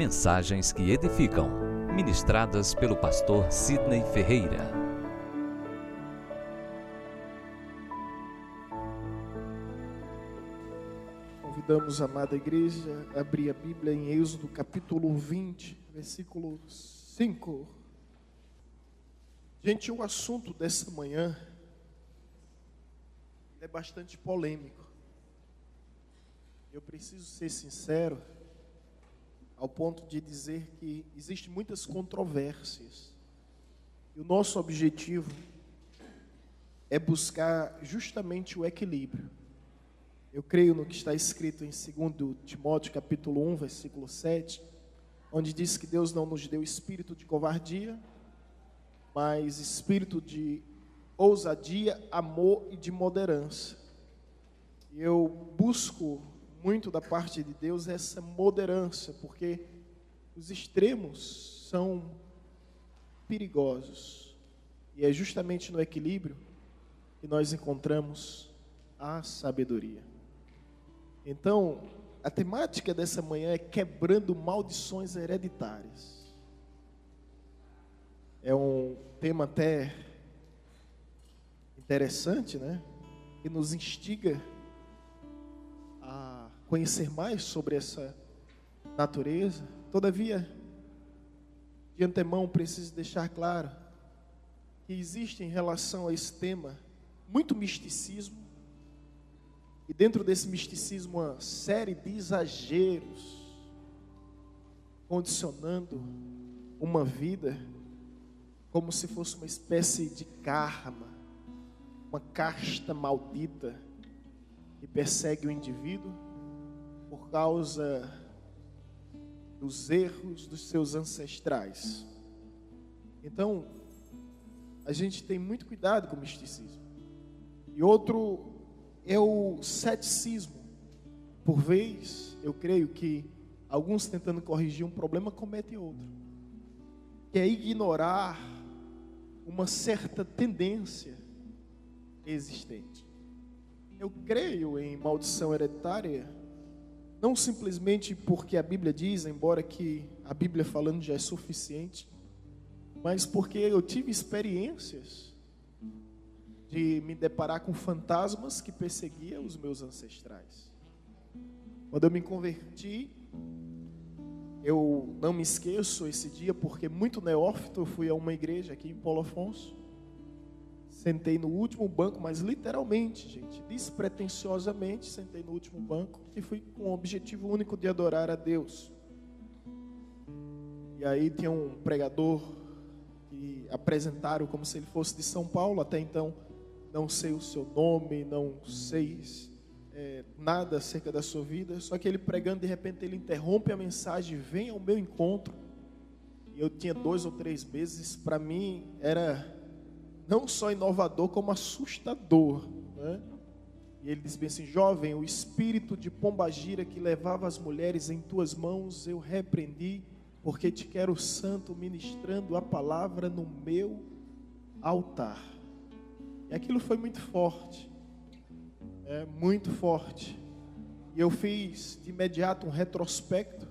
Mensagens que edificam, ministradas pelo pastor Sidney Ferreira. Convidamos a amada igreja a abrir a Bíblia em Êxodo capítulo 20, versículo 5. Gente, o assunto dessa manhã é bastante polêmico. Eu preciso ser sincero, ao ponto de dizer que existem muitas controvérsias. E o nosso objetivo é buscar justamente o equilíbrio. Eu creio no que está escrito em 2 Timóteo capítulo 1, versículo 7, onde diz que Deus não nos deu espírito de covardia, mas espírito de ousadia, amor e de moderância. E eu busco muito da parte de Deus essa moderância, porque os extremos são perigosos. E é justamente no equilíbrio que nós encontramos a sabedoria. Então, a temática dessa manhã é quebrando maldições hereditárias. É um tema até interessante, né? Que nos instiga a conhecer mais sobre essa natureza. Todavia, de antemão, preciso deixar claro que existe em relação a esse tema muito misticismo, e dentro desse misticismo uma série de exageros, condicionando uma vida como se fosse uma espécie de karma, uma casta maldita que persegue o indivíduo por causa dos erros dos seus ancestrais. Então, a gente tem muito cuidado com o misticismo. E outro é o ceticismo. Por vez, eu creio que alguns tentando corrigir um problema cometem outro, que é ignorar uma certa tendência existente. Eu creio em maldição hereditária, não simplesmente porque a Bíblia diz, embora que a Bíblia falando já é suficiente, mas porque eu tive experiências de me deparar com fantasmas que perseguiam os meus ancestrais. Quando eu me converti, eu não me esqueço esse dia, porque muito neófito, eu fui a uma igreja aqui em Paulo Afonso, sentei no último banco, mas literalmente, gente, despretensiosamente, sentei no último banco e fui com o objetivo único de adorar a Deus. E aí tinha um pregador que apresentaram como se ele fosse de São Paulo. Até então não sei o seu nome, não sei nada acerca da sua vida, só que ele pregando, de repente ele interrompe a mensagem, vem ao meu encontro. E eu tinha 2 ou 3 meses, para mim era não só inovador, como assustador, né? E ele diz bem assim: jovem, o espírito de pombagira que levava as mulheres em tuas mãos, eu repreendi, porque te quero santo, ministrando a palavra no meu altar. E aquilo foi muito forte, muito forte. E eu fiz de imediato um retrospecto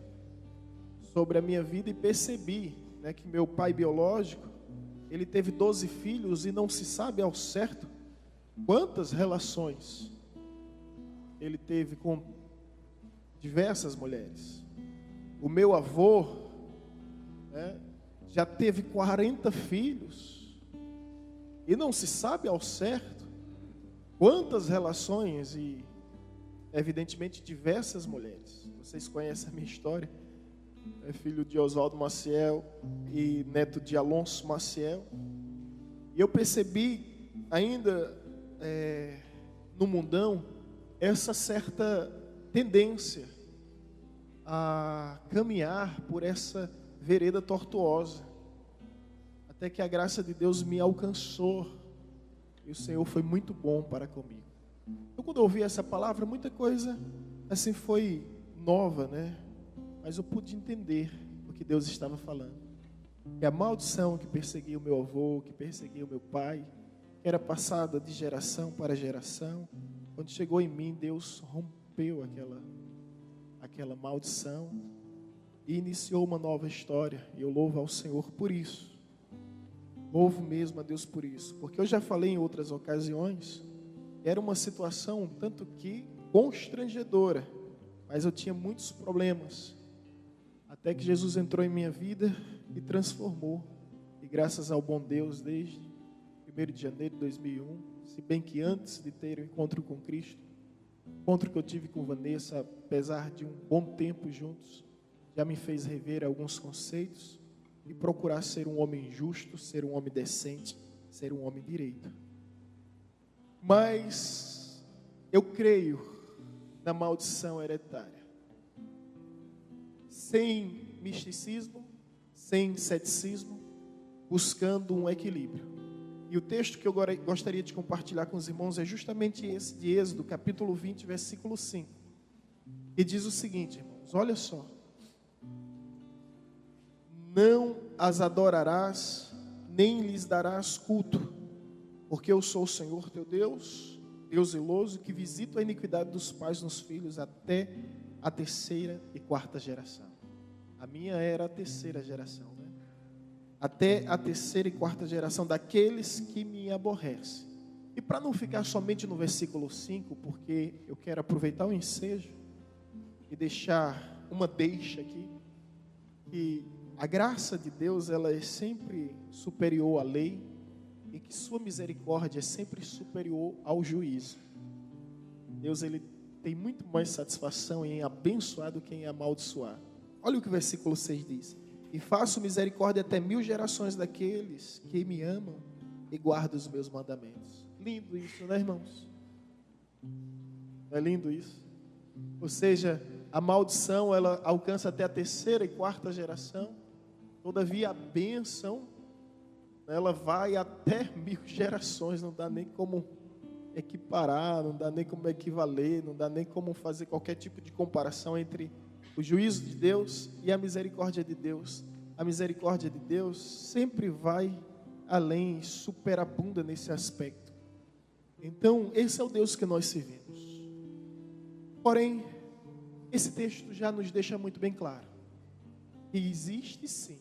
sobre a minha vida e percebi, né, que meu pai biológico, ele teve 12 filhos e não se sabe ao certo quantas relações ele teve com diversas mulheres. O meu avô, já teve 40 filhos e não se sabe ao certo quantas relações e, evidentemente, diversas mulheres. Vocês conhecem a minha história. É filho de Oswaldo Maciel e neto de Alonso Maciel. E eu percebi ainda no mundão essa certa tendência a caminhar por essa vereda tortuosa, até que a graça de Deus me alcançou e o Senhor foi muito bom para comigo. Então, quando eu ouvi essa palavra, muita coisa assim foi nova, né? Mas eu pude entender o que Deus estava falando. Que a maldição que perseguia o meu avô, que perseguia o meu pai, que era passada de geração para geração, quando chegou em mim, Deus rompeu aquela maldição e iniciou uma nova história. E eu louvo ao Senhor por isso. Louvo mesmo a Deus por isso. Porque eu já falei em outras ocasiões, era uma situação tanto que constrangedora, mas eu tinha muitos problemas. Até que Jesus entrou em minha vida e transformou. E graças ao bom Deus, desde 1º de janeiro de 2001, se bem que antes de ter o encontro com Cristo, o encontro que eu tive com Vanessa, apesar de um bom tempo juntos, já me fez rever alguns conceitos e procurar ser um homem justo, ser um homem decente, ser um homem direito. Mas eu creio na maldição hereditária. Sem misticismo, sem ceticismo, buscando um equilíbrio. E o texto que eu gostaria de compartilhar com os irmãos é justamente esse de Êxodo, capítulo 20, versículo 5. Que diz o seguinte, irmãos, olha só. Não as adorarás, nem lhes darás culto, porque eu sou o Senhor teu Deus, Deus zeloso, que visito a iniquidade dos pais nos filhos até a 3ª e 4ª geração. A minha era a 3ª geração, né? Até a 3ª e 4ª geração daqueles que me aborrecem. E para não ficar somente no versículo 5, porque eu quero aproveitar o ensejo e deixar uma deixa aqui, que a graça de Deus, ela é sempre superior à lei, e que sua misericórdia é sempre superior ao juízo. Deus, ele tem muito mais satisfação em abençoar do que em amaldiçoar. Olha o que o versículo 6 diz. E faço misericórdia até 1000 gerações daqueles que me amam e guardam os meus mandamentos. Lindo isso, né, irmãos? Não é lindo isso? Ou seja, a maldição, ela alcança até a 3ª e 4ª geração. Todavia a bênção, ela vai até 1000 gerações. Não dá nem como equiparar, não dá nem como equivaler, não dá nem como fazer qualquer tipo de comparação entre o juízo de Deus e a misericórdia de Deus. A misericórdia de Deus sempre vai além, superabunda nesse aspecto. Então, esse é o Deus que nós servimos. Porém, esse texto já nos deixa muito bem claro que existe sim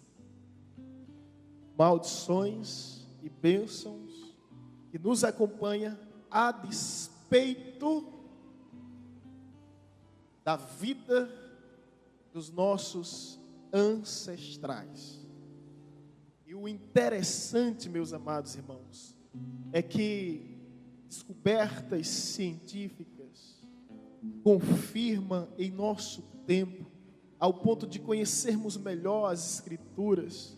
maldições e bênçãos que nos acompanham a despeito da vida dos nossos ancestrais. E o interessante, meus amados irmãos, é que descobertas científicas confirmam em nosso tempo, ao ponto de conhecermos melhor as Escrituras,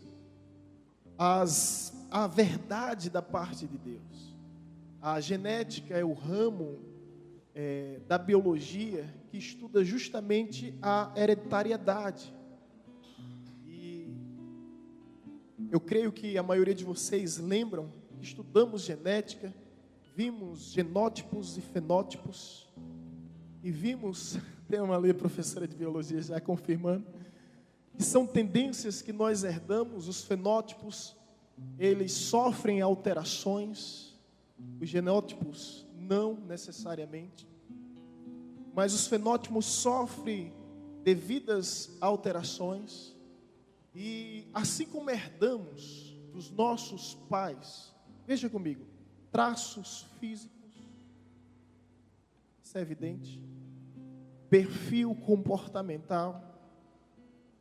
a verdade da parte de Deus. A genética é o ramo da biologia que estuda justamente a hereditariedade. E eu creio que a maioria de vocês lembram que estudamos genética, vimos genótipos e fenótipos, e vimos, tem uma lei professora de biologia já confirmando, que são tendências que nós herdamos. Os fenótipos, eles sofrem alterações, os genótipos não necessariamente, mas os fenótipos sofrem devidas alterações, e assim como herdamos dos nossos pais, veja comigo, traços físicos, isso é evidente, perfil comportamental,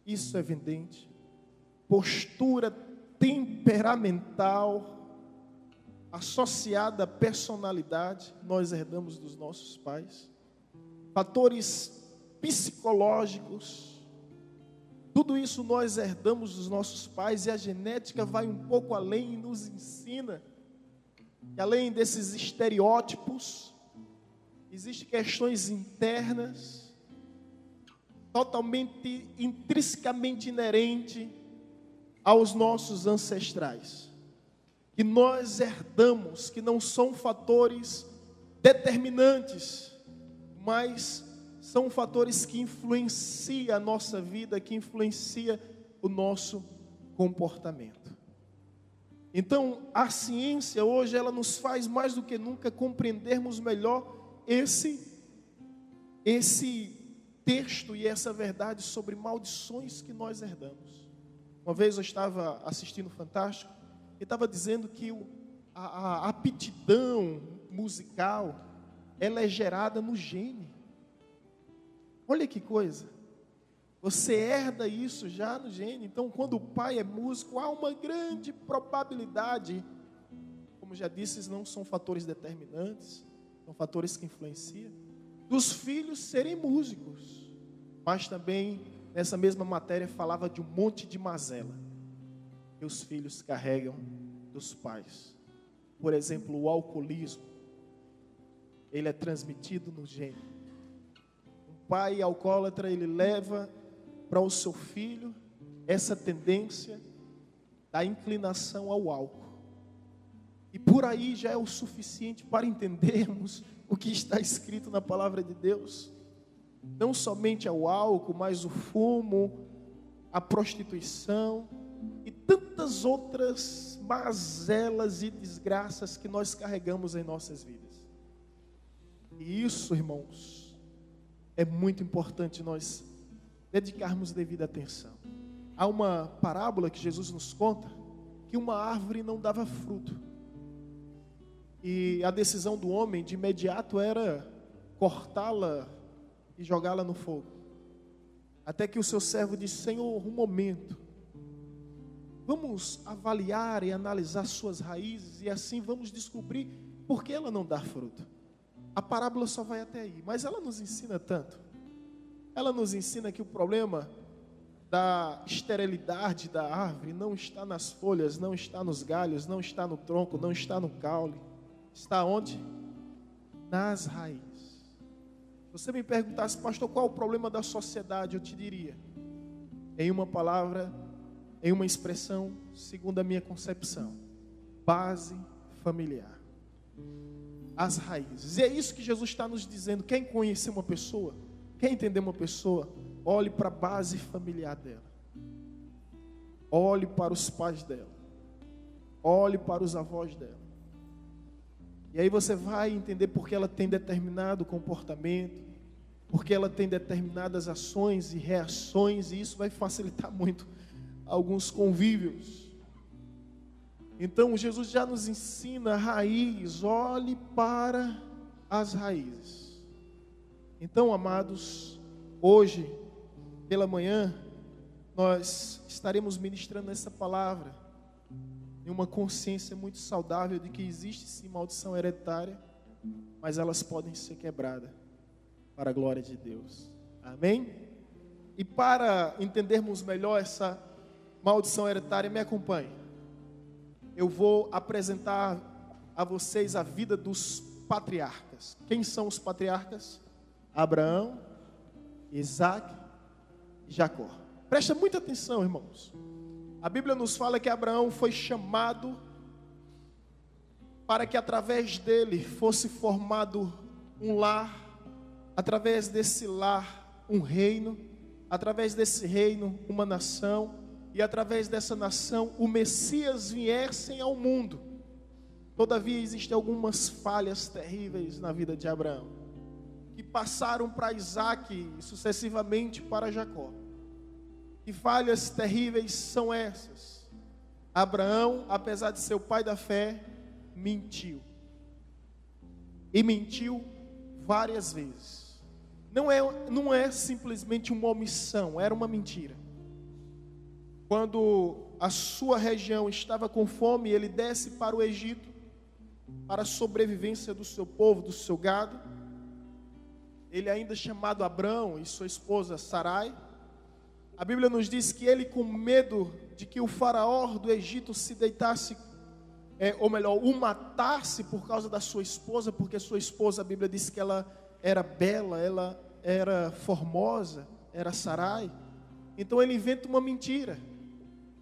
isso é evidente, postura temperamental associada à personalidade, nós herdamos dos nossos pais, fatores psicológicos, tudo isso nós herdamos dos nossos pais, e a genética vai um pouco além e nos ensina que além desses estereótipos, existem questões internas, totalmente, intrinsecamente inerente aos nossos ancestrais, que nós herdamos, que não são fatores determinantes, mas são fatores que influenciam a nossa vida, que influenciam o nosso comportamento. Então, a ciência hoje, ela nos faz mais do que nunca compreendermos melhor esse texto e essa verdade sobre maldições que nós herdamos. Uma vez eu estava assistindo Fantástico e estava dizendo que a aptidão musical, ela é gerada no gene. Olha que coisa. Você herda isso já no gene. Então, quando o pai é músico, há uma grande probabilidade, como já disse, não são fatores determinantes, são fatores que influenciam, dos filhos serem músicos. Mas também, nessa mesma matéria, falava de um monte de mazela que os filhos carregam dos pais. Por exemplo, o alcoolismo, ele é transmitido no gene. Um pai alcoólatra, ele leva para o seu filho essa tendência da inclinação ao álcool. E por aí já é o suficiente para entendermos o que está escrito na palavra de Deus. Não somente ao álcool, mas o fumo, a prostituição e tantas outras mazelas e desgraças que nós carregamos em nossas vidas. E isso, irmãos, é muito importante nós dedicarmos devida atenção. Há uma parábola que Jesus nos conta que uma árvore não dava fruto. E a decisão do homem de imediato era cortá-la e jogá-la no fogo. Até que o seu servo disse: Senhor, um momento. Vamos avaliar e analisar suas raízes e assim vamos descobrir por que ela não dá fruto. A parábola só vai até aí, mas ela nos ensina tanto. Ela nos ensina que o problema da esterilidade da árvore não está nas folhas, não está nos galhos, não está no tronco, não está no caule. Está onde? Nas raízes. Se você me perguntasse, pastor, qual o problema da sociedade? Eu te diria, em uma palavra, em uma expressão, segundo a minha concepção: base familiar. As raízes. E é isso que Jesus está nos dizendo. Quem conhecer uma pessoa, quem entender uma pessoa, olhe para a base familiar dela. Olhe para os pais dela. Olhe para os avós dela. E aí você vai entender por que ela tem determinado comportamento, por que ela tem determinadas ações e reações, e isso vai facilitar muito alguns convívios. Então Jesus já nos ensina a raiz, olhe para as raízes. Então, amados, hoje, pela manhã, nós estaremos ministrando essa palavra em uma consciência muito saudável de que existe sim maldição hereditária, mas elas podem ser quebradas para a glória de Deus. Amém? E para entendermos melhor essa maldição hereditária, me acompanhe. Eu vou apresentar a vocês a vida dos patriarcas. Quem são os patriarcas? Abraão, Isaac e Jacó. Presta muita atenção, irmãos. A Bíblia nos fala que Abraão foi chamado para que através dele fosse formado um lar, através desse lar um reino, através desse reino uma nação, e através dessa nação o Messias viessem ao mundo. Todavia existem algumas falhas terríveis na vida de Abraão, que passaram para Isaac e sucessivamente para Jacó. Que falhas terríveis são essas? Abraão, apesar de ser o pai da fé, mentiu. E mentiu várias vezes. Não é simplesmente uma omissão, era uma mentira. Quando a sua região estava com fome, ele desce para o Egito, para a sobrevivência do seu povo, do seu gado. Ele ainda chamado Abrão e sua esposa Sarai. A Bíblia nos diz que ele, com medo de que o faraó do Egito se deitasse, ou melhor, o matasse por causa da sua esposa, porque sua esposa, a Bíblia diz que ela era bela, ela era formosa, era Sarai. Então ele inventa uma mentira.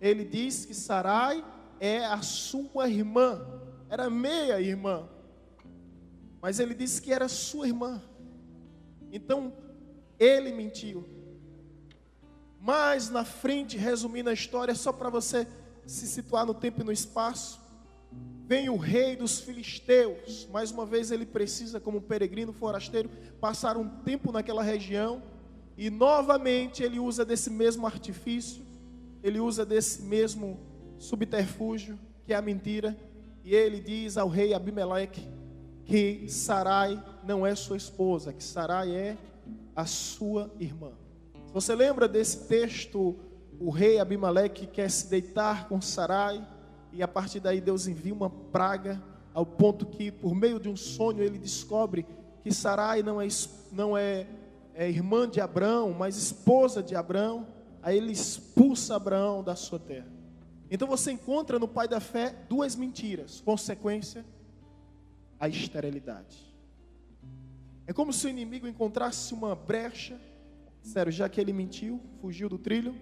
Ele diz que Sarai é a sua irmã, era meia irmã, mas ele disse que era sua irmã. Então ele mentiu. Mas na frente, resumindo a história, só para você se situar no tempo e no espaço, vem o rei dos filisteus. Mais uma vez ele precisa, como peregrino forasteiro, passar um tempo naquela região. E novamente ele usa desse mesmo artifício, ele usa desse mesmo subterfúgio, que é a mentira. E ele diz ao rei Abimeleque que Sarai não é sua esposa, que Sarai é a sua irmã. Se você lembra desse texto, o rei Abimeleque quer se deitar com Sarai, e a partir daí Deus envia uma praga, ao ponto que por meio de um sonho ele descobre que Sarai não é irmã de Abrão, mas esposa de Abrão. Aí ele expulsa Abraão da sua terra. Então você encontra no pai da fé duas mentiras, consequência, a esterilidade. É como se o inimigo encontrasse uma brecha. Sério, já que ele mentiu, fugiu do trilho,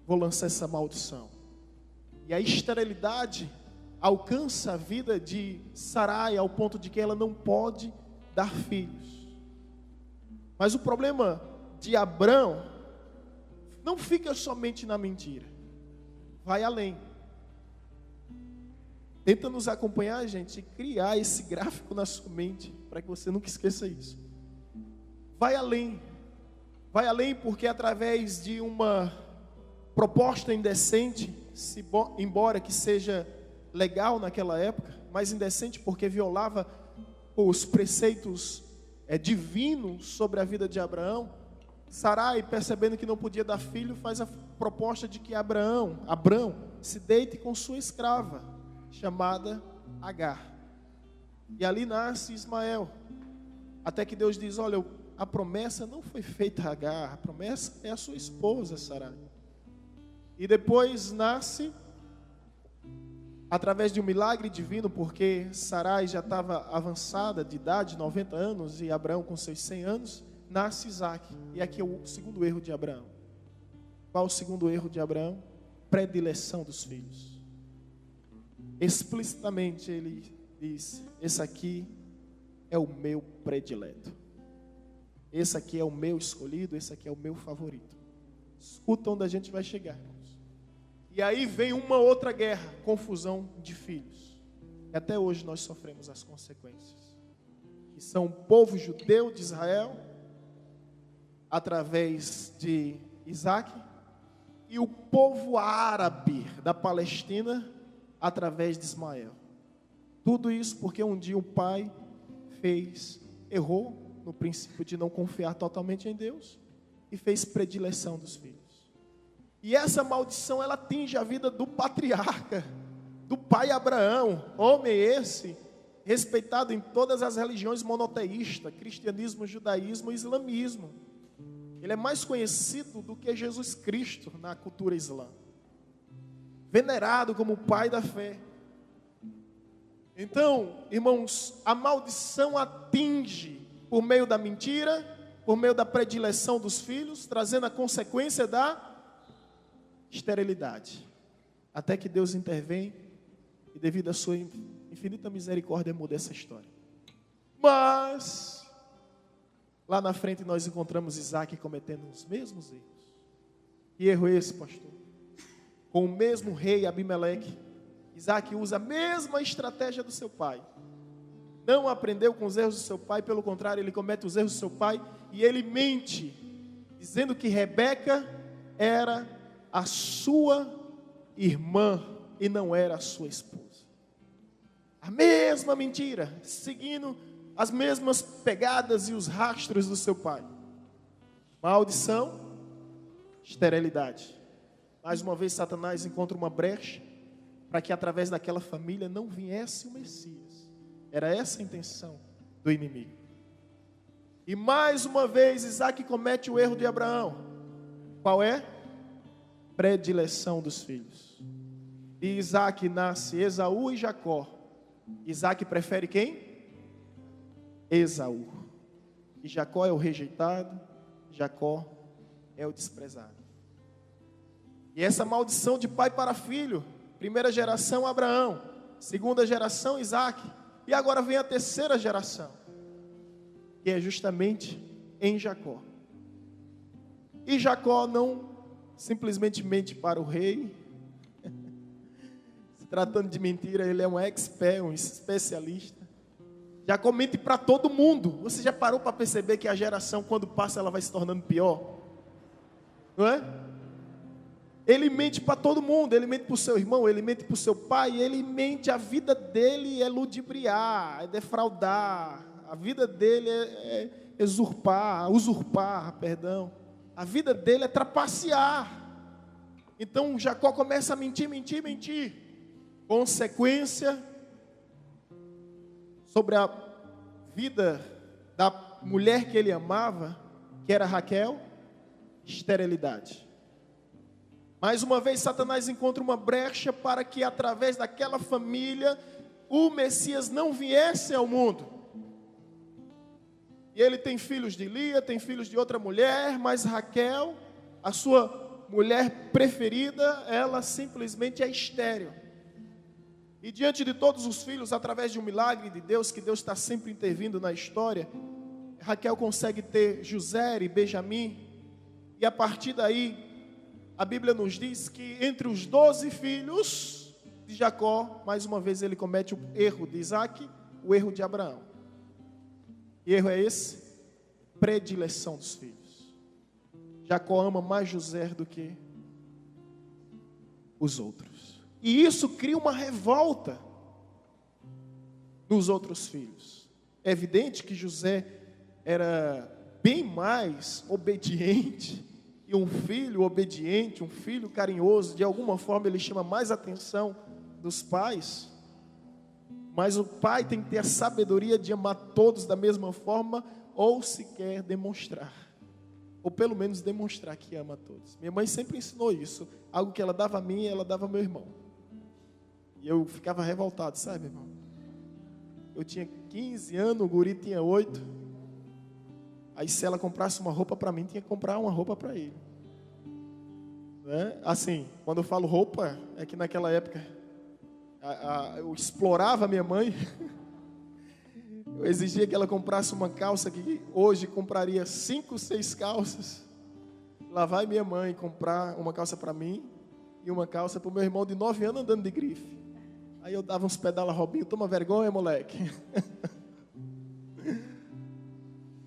vou lançar essa maldição. E a esterilidade alcança a vida de Sarai ao ponto de que ela não pode dar filhos. Mas o problema de Abrão não fica somente na mentira, vai além. Tenta nos acompanhar, gente, e criar esse gráfico na sua mente, para que você nunca esqueça isso. Vai além porque através de uma proposta indecente, embora que seja legal naquela época, mas indecente porque violava os preceitos divinos sobre a vida de Abraão, Sarai, percebendo que não podia dar filho, faz a proposta de que Abrão se deite com sua escrava, chamada Agar. E ali nasce Ismael. Até que Deus diz: olha, a promessa não foi feita a Agar, a promessa é a sua esposa, Sarai. E depois nasce, através de um milagre divino, porque Sarai já estava avançada de idade, 90 anos, e Abraão com seus 100 anos, nasce Isaac. E aqui é o segundo erro de Abraão. Qual o segundo erro de Abraão? Predileção dos filhos. Explicitamente ele diz: esse aqui é o meu predileto. Esse aqui é o meu escolhido, esse aqui é o meu favorito. Escuta onde a gente vai chegar. E aí vem uma outra guerra, confusão de filhos. E até hoje nós sofremos as consequências. Que são o povo judeu de Israel, através de Isaac, e o povo árabe da Palestina, através de Ismael. Tudo isso porque um dia o pai errou no princípio de não confiar totalmente em Deus e fez predileção dos filhos. E essa maldição, ela atinge a vida do patriarca, do pai Abraão, homem esse, respeitado em todas as religiões monoteístas, cristianismo, judaísmo e islamismo. Ele é mais conhecido do que Jesus Cristo na cultura islã. Venerado como o pai da fé. Então, irmãos, a maldição atinge por meio da mentira, por meio da predileção dos filhos, trazendo a consequência da esterilidade. Até que Deus intervém e, devido à sua infinita misericórdia, muda essa história. Mas lá na frente nós encontramos Isaac cometendo os mesmos erros. Que erro é esse, pastor? Com o mesmo rei Abimeleque, Isaac usa a mesma estratégia do seu pai. Não aprendeu com os erros do seu pai, pelo contrário, ele comete os erros do seu pai e ele mente, dizendo que Rebeca era a sua irmã e não era a sua esposa. A mesma mentira, seguindo as mesmas pegadas e os rastros do seu pai. Maldição, esterilidade. Mais uma vez Satanás encontra uma brecha para que através daquela família não viesse o Messias. Era essa a intenção do inimigo. E mais uma vez Isaac comete o erro de Abraão. Qual é? Predileção dos filhos. De Isaac nasce Esaú e Jacó. Isaac prefere quem? Esaú. E Jacó é o rejeitado, Jacó é o desprezado. E essa maldição de pai para filho, primeira geração Abraão, segunda geração Isaac, e agora vem a terceira geração, que é justamente em Jacó. E Jacó não simplesmente mente para o rei. Se tratando de mentira, ele é um expert, um especialista. Jacó mente para todo mundo. Você já parou para perceber que a geração, quando passa, ela vai se tornando pior? Não é? Ele mente para todo mundo, ele mente para o seu irmão, ele mente para o seu pai, ele mente, a vida dele é ludibriar, é defraudar, a vida dele é usurpar, perdão. A vida dele é trapacear. Então Jacó começa a mentir. Consequência sobre a vida da mulher que ele amava, que era Raquel, esterilidade. Mais uma vez, Satanás encontra uma brecha para que, através daquela família, o Messias não viesse ao mundo. E ele tem filhos de Lia, tem filhos de outra mulher, mas Raquel, a sua mulher preferida, ela simplesmente é estéril. E diante de todos os filhos, através de um milagre de Deus, que Deus está sempre intervindo na história, Raquel consegue ter José e Benjamim, e a partir daí, a Bíblia nos diz que entre os 12 filhos de Jacó, mais uma vez ele comete o erro de Isaac, o erro de Abraão. Que erro é esse? Predileção dos filhos. Jacó ama mais José do que os outros. E isso cria uma revolta nos outros filhos. É evidente que José era bem mais obediente, e um filho obediente, um filho carinhoso, de alguma forma ele chama mais atenção dos pais. Mas o pai tem que ter a sabedoria de amar todos da mesma forma, ou sequer demonstrar, ou pelo menos demonstrar que ama todos. Minha mãe sempre ensinou isso, algo que ela dava a mim, ela dava ao meu irmão. E eu ficava revoltado, sabe, irmão? Eu tinha 15 anos, o guri tinha 8. Aí se ela comprasse uma roupa para mim, tinha que comprar uma roupa para ele. Né? Assim, quando eu falo roupa, é que naquela época eu explorava a minha mãe. Eu exigia que ela comprasse uma calça que hoje compraria 5, 6 calças. Lá vai minha mãe comprar uma calça para mim e uma calça para o meu irmão de 9 anos andando de grife. Aí eu dava uns pedala Robinho, toma vergonha, moleque.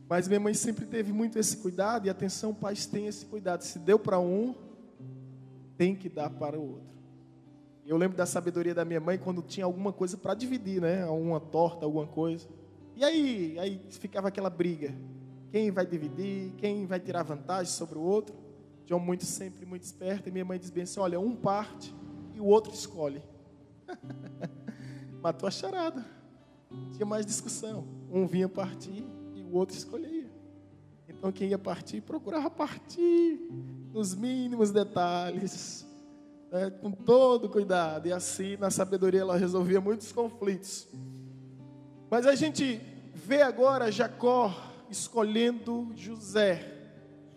Mas minha mãe sempre teve muito esse cuidado, e atenção, pais têm esse cuidado. Se deu para um, tem que dar para o outro. Eu lembro da sabedoria da minha mãe quando tinha alguma coisa para dividir, né? Alguma torta, alguma coisa. E aí ficava aquela briga. Quem vai dividir? Quem vai tirar vantagem sobre o outro? John sempre muito esperto, e minha mãe diz bem assim, olha, um parte e o outro escolhe. Matou a charada. Tinha mais discussão. Um vinha partir, o outro escolhia. Então quem ia partir, procurava partir nos mínimos detalhes, né, com todo cuidado, e assim na sabedoria ela resolvia muitos conflitos. Mas a gente vê agora Jacó escolhendo José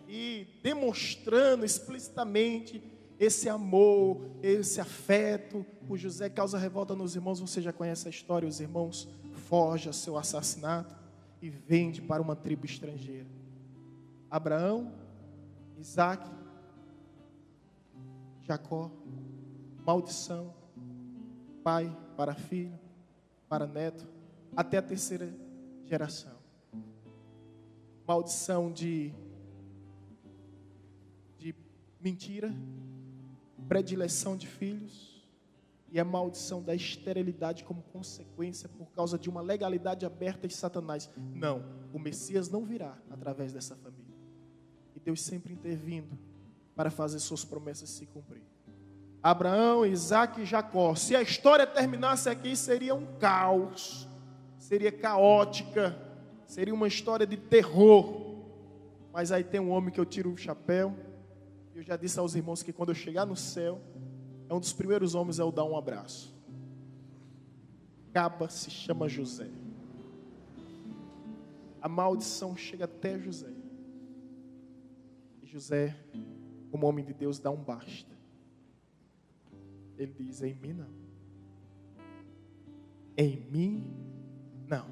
e demonstrando explicitamente esse amor, esse afeto por José. Causa revolta nos irmãos. Você já conhece a história, os irmãos forjam seu assassinato e vende para uma tribo estrangeira. Abraão, Isaac, Jacó, maldição, pai para filho, para neto, até a terceira geração. Maldição de mentira, predileção de filhos, e a maldição da esterilidade como consequência por causa de uma legalidade aberta de Satanás. Não, o Messias não virá através dessa família. E Deus sempre intervindo para fazer suas promessas se cumprir. Abraão, Isaac e Jacó. Se a história terminasse aqui, seria um caos, seria caótica, seria uma história de terror. Mas aí tem um homem que eu tiro o chapéu. Eu já disse aos irmãos que quando eu chegar no céu, um dos primeiros homens é eu dar um abraço. Caba se chama José. A maldição chega até José. E José, como homem de Deus, dá um basta. Ele diz, em mim não. Em mim não.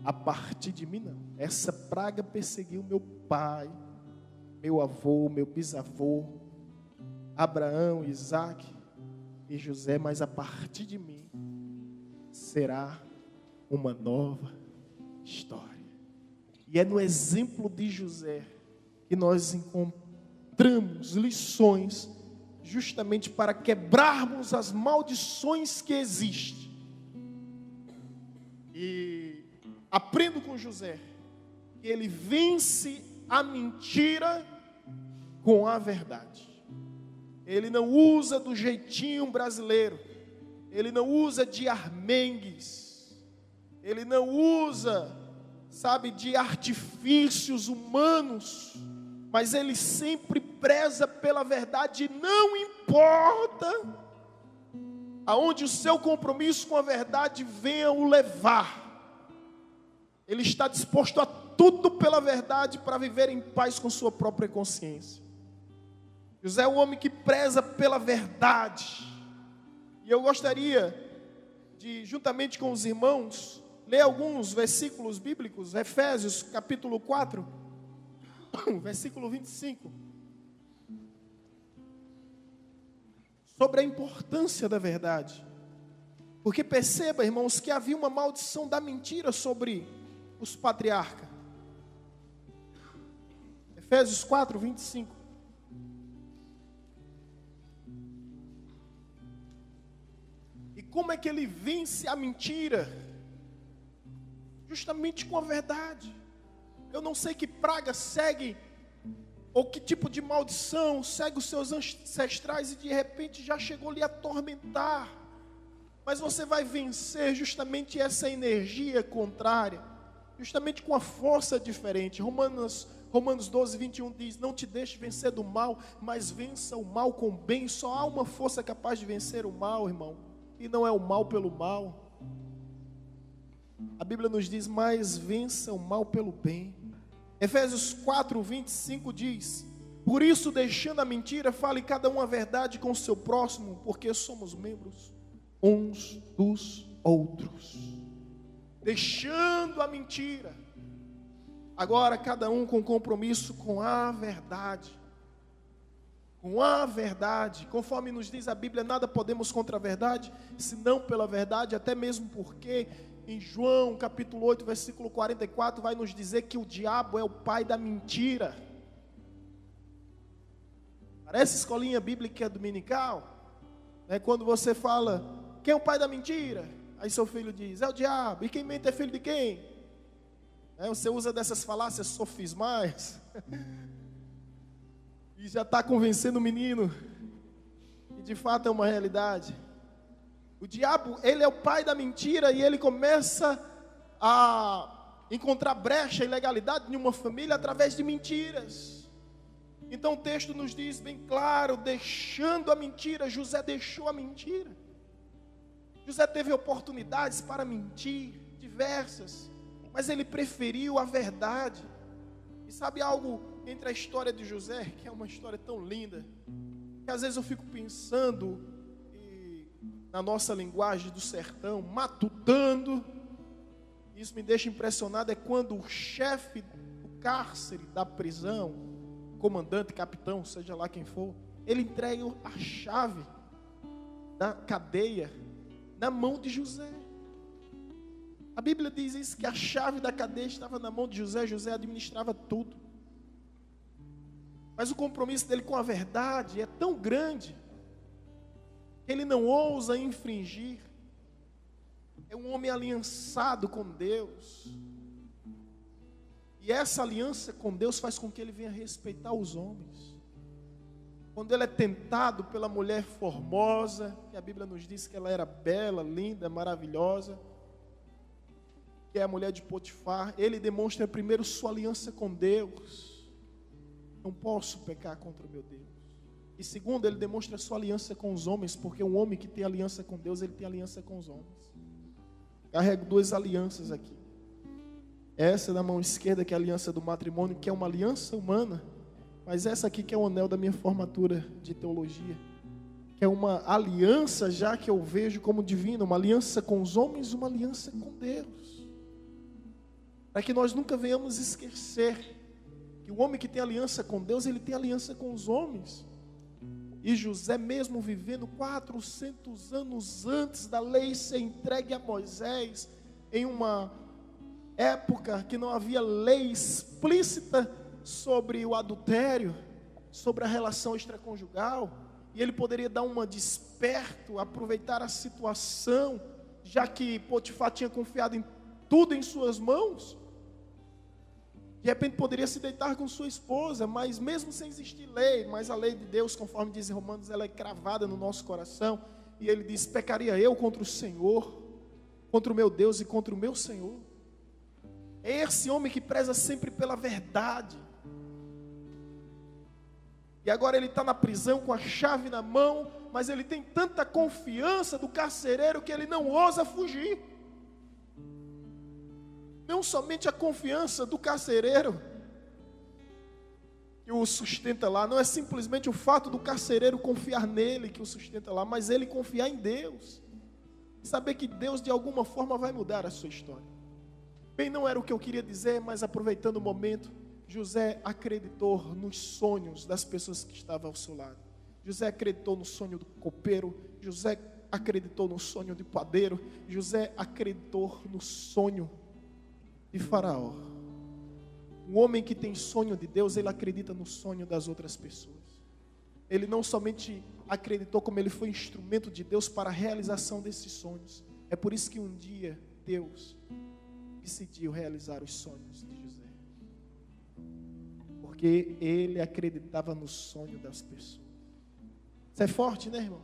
A partir de mim não. Essa praga perseguiu meu pai, meu avô, meu bisavô, Abraão, Isaac e José, mas a partir de mim será uma nova história. E é no exemplo de José que nós encontramos lições justamente para quebrarmos as maldições que existem. E aprendo com José que ele vence a mentira com a verdade. Ele não usa do jeitinho brasileiro. Ele não usa de armengues. Ele não usa, de artifícios humanos. Mas ele sempre preza pela verdade. Não importa aonde o seu compromisso com a verdade venha o levar. Ele está disposto a tudo pela verdade para viver em paz com sua própria consciência. José é um homem que preza pela verdade. E eu gostaria de, juntamente com os irmãos, ler alguns versículos bíblicos. Efésios capítulo 4, versículo 25. Sobre a importância da verdade. Porque perceba, irmãos, que havia uma maldição da mentira sobre os patriarcas. Efésios 4, 25. E como é que ele vence a mentira? Justamente com a verdade. Eu não sei que praga segue, ou que tipo de maldição segue os seus ancestrais e de repente já chegou lhe a atormentar. Mas você vai vencer justamente essa energia contrária, justamente com a força diferente. Romanos 12, 21 diz: não te deixe vencer do mal, mas vença o mal com o bem. Só há uma força capaz de vencer o mal, irmão, e não é o mal pelo mal. A Bíblia nos diz: mas vença o mal pelo bem. Efésios 4, 25 diz: por isso, deixando a mentira, fale cada um a verdade com o seu próximo, porque somos membros uns dos outros. Deixando a mentira, agora cada um com compromisso com a verdade. Com a verdade, conforme nos diz a Bíblia, nada podemos contra a verdade, senão pela verdade, até mesmo porque em João capítulo 8, versículo 44, vai nos dizer que o diabo é o pai da mentira. Parece escolinha bíblica dominical, né? Quando você fala, quem é o pai da mentira? Aí seu filho diz, é o diabo. E quem mente é filho de quem? Você usa dessas falácias sofismais e já está convencendo o menino. E de fato é uma realidade. O diabo, ele é o pai da mentira e ele começa a encontrar brecha e ilegalidade em uma família através de mentiras. Então o texto nos diz bem claro, deixando a mentira. José deixou a mentira. José teve oportunidades para mentir, diversas, mas ele preferiu a verdade. E sabe algo entre a história de José, que é uma história tão linda, que às vezes eu fico pensando, na nossa linguagem do sertão, matutando. Isso me deixa impressionado, é quando o chefe do cárcere, da prisão, comandante, capitão, seja lá quem for, ele entrega a chave da cadeia na mão de José. A Bíblia diz isso, que a chave da cadeia estava na mão de José. José administrava tudo. Mas o compromisso dele com a verdade é tão grande que ele não ousa infringir. É um homem aliançado com Deus. E essa aliança com Deus faz com que ele venha respeitar os homens. Quando ele é tentado pela mulher formosa, que a Bíblia nos diz que ela era bela, linda, maravilhosa, que é a mulher de Potifar, ele demonstra primeiro sua aliança com Deus. Não posso pecar contra o meu Deus. E segundo, ele demonstra sua aliança com os homens, porque um homem que tem aliança com Deus, ele tem aliança com os homens. Carrego duas alianças aqui. Essa na mão esquerda, que é a aliança do matrimônio, que é uma aliança humana. Mas essa aqui que é o anel da minha formatura de teologia, que é uma aliança já que eu vejo como divina, uma aliança com os homens, uma aliança com Deus. Para que nós nunca venhamos esquecer que o homem que tem aliança com Deus, ele tem aliança com os homens. E José, mesmo vivendo 400 anos antes da lei ser entregue a Moisés, em uma época que não havia lei explícita sobre o adultério, sobre a relação extraconjugal, e ele poderia dar uma desperto, aproveitar a situação, já que Potifar tinha confiado em tudo em suas mãos. De repente poderia se deitar com sua esposa, mas mesmo sem existir lei, mas a lei de Deus, conforme diz em Romanos, ela é cravada no nosso coração, e ele diz: pecaria eu contra o Senhor, contra o meu Deus e contra o meu Senhor? É esse homem que preza sempre pela verdade. E agora ele está na prisão com a chave na mão, mas ele tem tanta confiança do carcereiro que ele não ousa fugir. Não somente a confiança do carcereiro que o sustenta lá, não é simplesmente o fato do carcereiro confiar nele que o sustenta lá, mas ele confiar em Deus. Saber que Deus de alguma forma vai mudar a sua história. Bem, não era o que eu queria dizer, mas aproveitando o momento, José acreditou nos sonhos das pessoas que estavam ao seu lado. José acreditou no sonho do copeiro, José acreditou no sonho do padeiro, José acreditou no sonho de Faraó. Um homem que tem sonho de Deus, ele acredita no sonho das outras pessoas. Ele não somente acreditou, como ele foi instrumento de Deus para a realização desses sonhos. É por isso que um dia Deus decidiu realizar os sonhos de José, porque ele acreditava no sonho das pessoas. Isso é forte, né, irmãos?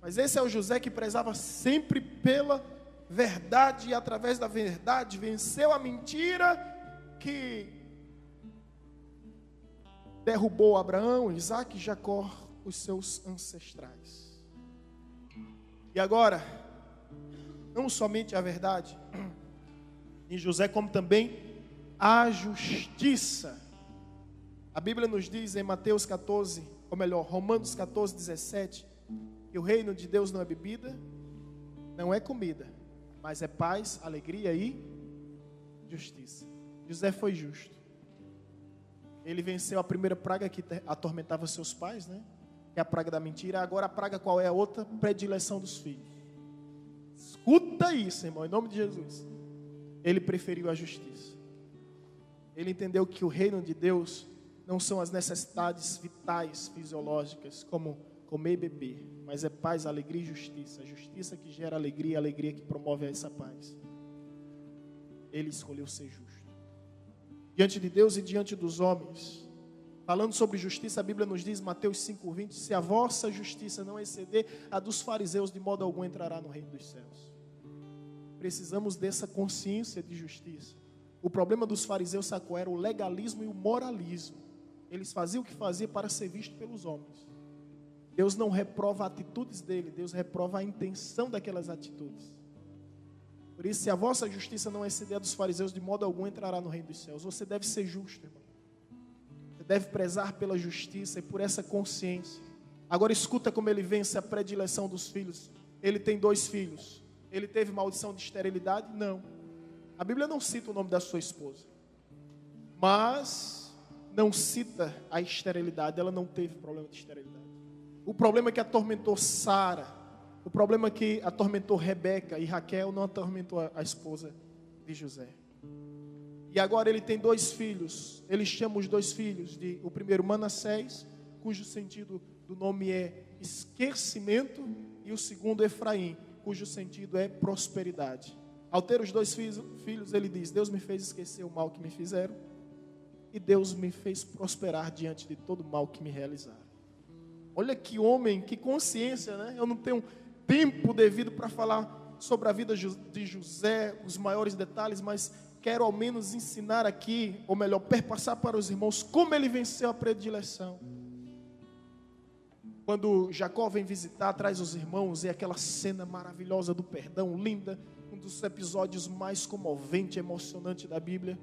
Mas esse é o José que prezava sempre pela verdade, e através da verdade venceu a mentira que derrubou Abraão, Isaac e Jacó, os seus ancestrais. E agora, não somente a verdade em José, como também a justiça. A Bíblia nos diz em Mateus 14, ou melhor, Romanos 14, 17, que o reino de Deus não é bebida, não é comida, mas é paz, alegria e justiça. José foi justo. Ele venceu a primeira praga que atormentava seus pais, né? Que é a praga da mentira. Agora a praga qual é a outra? Predileção dos filhos. Escuta isso, irmão, em nome de Jesus. Ele preferiu a justiça. Ele entendeu que o reino de Deus não são as necessidades vitais, fisiológicas, como comer e beber, mas é paz, alegria e justiça. A justiça que gera alegria, a alegria que promove essa paz. Ele escolheu ser justo. Diante de Deus e diante dos homens. Falando sobre justiça, a Bíblia nos diz, Mateus 5,20, se a vossa justiça não exceder a dos fariseus, de modo algum entrará no reino dos céus. Precisamos dessa consciência de justiça. O problema dos fariseus, sabe qual era? O legalismo e o moralismo. Eles faziam o que faziam para ser visto pelos homens. Deus não reprova atitudes dele, Deus reprova a intenção daquelas atitudes. Por isso, se a vossa justiça não exceder a dos fariseus, de modo algum entrará no reino dos céus. Você deve ser justo, irmão. Você deve prezar pela justiça e por essa consciência. Agora escuta como ele vence a predileção dos filhos. Ele tem 2 filhos. Ele teve maldição de esterilidade? Não. A Bíblia não cita o nome da sua esposa, mas não cita a esterilidade. Ela não teve problema de esterilidade. O problema que atormentou Sara, o problema que atormentou Rebeca e Raquel, não atormentou a esposa de José. E agora ele tem 2 filhos. Ele chama os 2 filhos de, o primeiro Manassés, cujo sentido do nome é esquecimento, e o segundo Efraim, cujo sentido é prosperidade. Ao ter os 2 filhos, ele diz: Deus me fez esquecer o mal que me fizeram, e Deus me fez prosperar diante de todo o mal que me realizaram. Olha que homem, que consciência, né? Eu não tenho tempo devido para falar sobre a vida de José, os maiores detalhes, mas quero ao menos ensinar aqui, ou melhor, perpassar para os irmãos como ele venceu a predileção. Quando Jacó vem visitar, traz os irmãos, e aquela cena maravilhosa do perdão, linda, um dos episódios mais comoventes e emocionantes da Bíblia.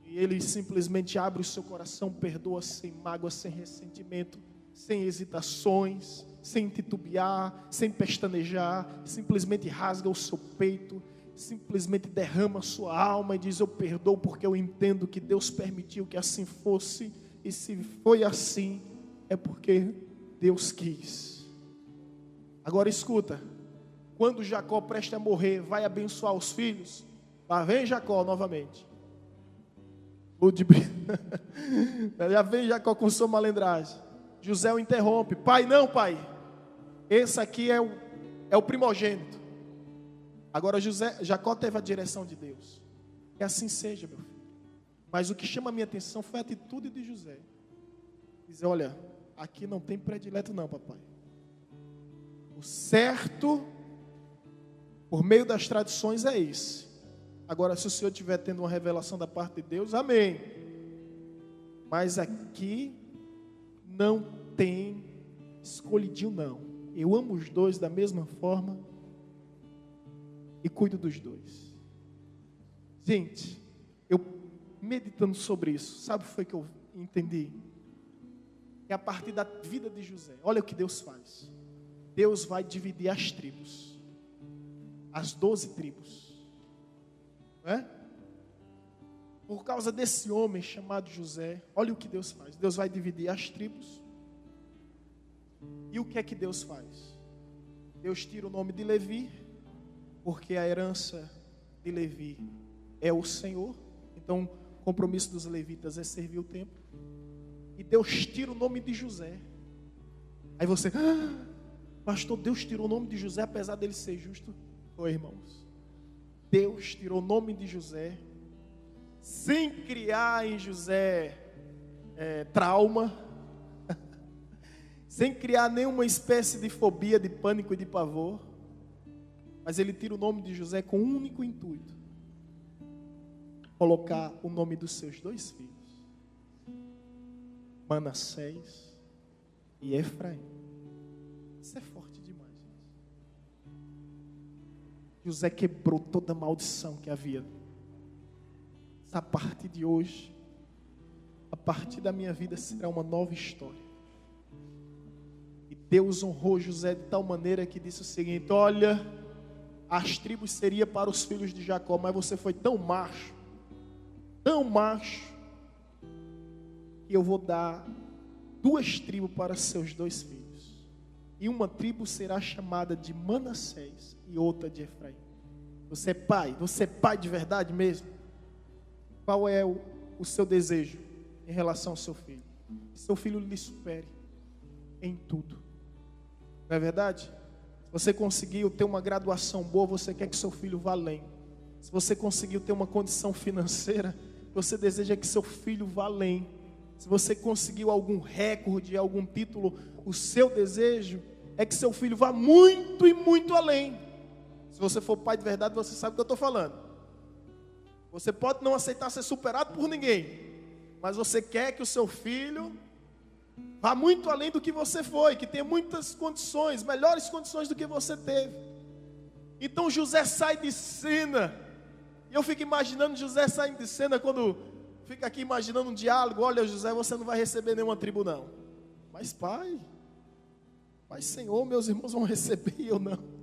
E ele simplesmente abre o seu coração, perdoa sem mágoa, sem ressentimento, sem hesitações, sem titubear, sem pestanejar, simplesmente rasga o seu peito, simplesmente derrama a sua alma e diz: eu perdoo porque eu entendo que Deus permitiu que assim fosse, e se foi assim, é porque Deus quis. Agora escuta, quando Jacó presta a morrer, vai abençoar os filhos. Lá vem Jacó novamente. Já vem Jacó com sua malandragem. José o interrompe. Pai, não, pai. Esse aqui é o primogênito. Agora Jacó teve a direção de Deus. Que assim seja, meu filho. Mas o que chama a minha atenção foi a atitude de José. Dizer, olha, aqui não tem predileto não, papai. O certo, por meio das tradições, é esse. Agora, se o Senhor estiver tendo uma revelação da parte de Deus, amém. Mas aqui não tem escolhidinho não. Eu amo os dois da mesma forma e cuido dos dois. Gente, eu meditando sobre isso, sabe o que foi que eu entendi? É a partir da vida de José. Olha o que Deus faz. Deus vai dividir as tribos. As 12 tribos. Não é? Por causa desse homem chamado José, olha o que Deus faz. Deus vai dividir as tribos. E o que é que Deus faz? Deus tira o nome de Levi, porque a herança de Levi é o Senhor. Então, o compromisso dos levitas é servir o templo. E Deus tira o nome de José. Aí você, pastor, Deus tirou o nome de José, apesar dele ser justo? Oi, irmãos. Deus tirou o nome de José, sem criar em José trauma, sem criar nenhuma espécie de fobia, de pânico e de pavor. Mas ele tira o nome de José com um único intuito: colocar o nome dos seus 2 filhos, Manassés e Efraim. Isso é forte demais, gente. José quebrou toda a maldição que havia. A partir de hoje, a partir da minha vida, será uma nova história. E Deus honrou José de tal maneira que disse o seguinte: olha, as tribos seriam para os filhos de Jacó, mas você foi tão macho, que eu vou dar 2 tribos para seus 2 filhos. E uma tribo será chamada de Manassés e outra de Efraim. Você é pai de verdade mesmo? Qual é o seu desejo em relação ao seu filho? Que seu filho lhe supere em tudo. Não é verdade? Se você conseguiu ter uma graduação boa, você quer que seu filho vá além. Se você conseguiu ter uma condição financeira, você deseja que seu filho vá além. Se você conseguiu algum recorde, algum título, o seu desejo é que seu filho vá muito e muito além. Se você for pai de verdade, você sabe o que eu estou falando. Você pode não aceitar ser superado por ninguém, mas você quer que o seu filho vá muito além do que você foi, que tenha muitas condições, melhores condições do que você teve. Então José sai de cena. E eu fico imaginando José saindo de cena quando fica aqui imaginando um diálogo. Olha, José, você não vai receber nenhuma tribo não. Mas Senhor, meus irmãos vão receber e eu não.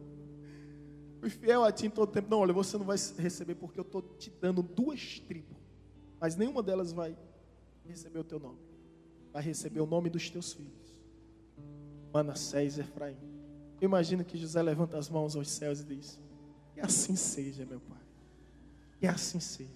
Fui fiel a ti em todo tempo. Não, olha, você não vai receber porque eu estou te dando 2 tribos. Mas nenhuma delas vai receber o teu nome. Vai receber o nome dos teus filhos, Manassés e Efraim. Eu imagino que José levanta as mãos aos céus e diz: que assim seja, meu pai. Que assim seja.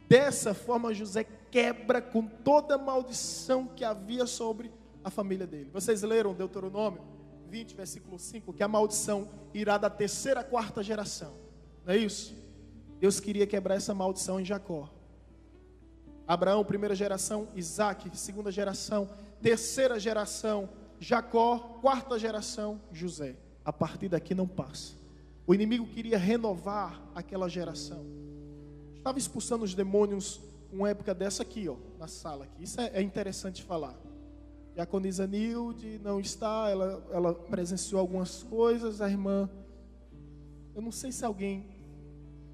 Dessa forma José quebra com toda a maldição que havia sobre a família dele. Vocês leram Deuteronômio 20, versículo 5, que a maldição irá da 3ª à 4ª geração. Não é isso? Deus queria quebrar essa maldição em Jacó. Abraão, 1ª geração, Isaac, 2ª geração, 3ª geração, Jacó, 4ª geração, José. A partir daqui não passa. O inimigo queria renovar aquela geração. Estava expulsando os demônios uma época dessa aqui, ó, na sala aqui. Isso é interessante falar. Diaconisa Nilde não está, ela presenciou algumas coisas. A irmã, eu não sei se alguém,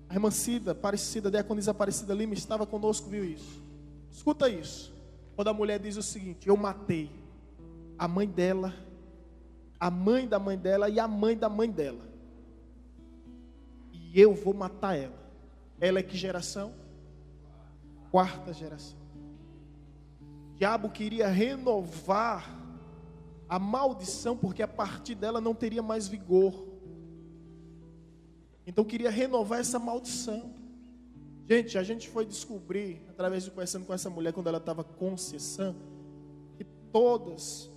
a irmã Cida, Aparecida, Diaconisa Aparecida Lima estava conosco, viu isso? Escuta isso. Quando a mulher diz o seguinte: eu matei a mãe dela, a mãe da mãe dela e a mãe da mãe dela, e eu vou matar ela. Ela é que geração? 4ª geração. O diabo queria renovar a maldição, porque a partir dela não teria mais vigor. Então queria renovar essa maldição. Gente, a gente foi descobrir, através de conversando com essa mulher, quando ela estava com sessão, que todos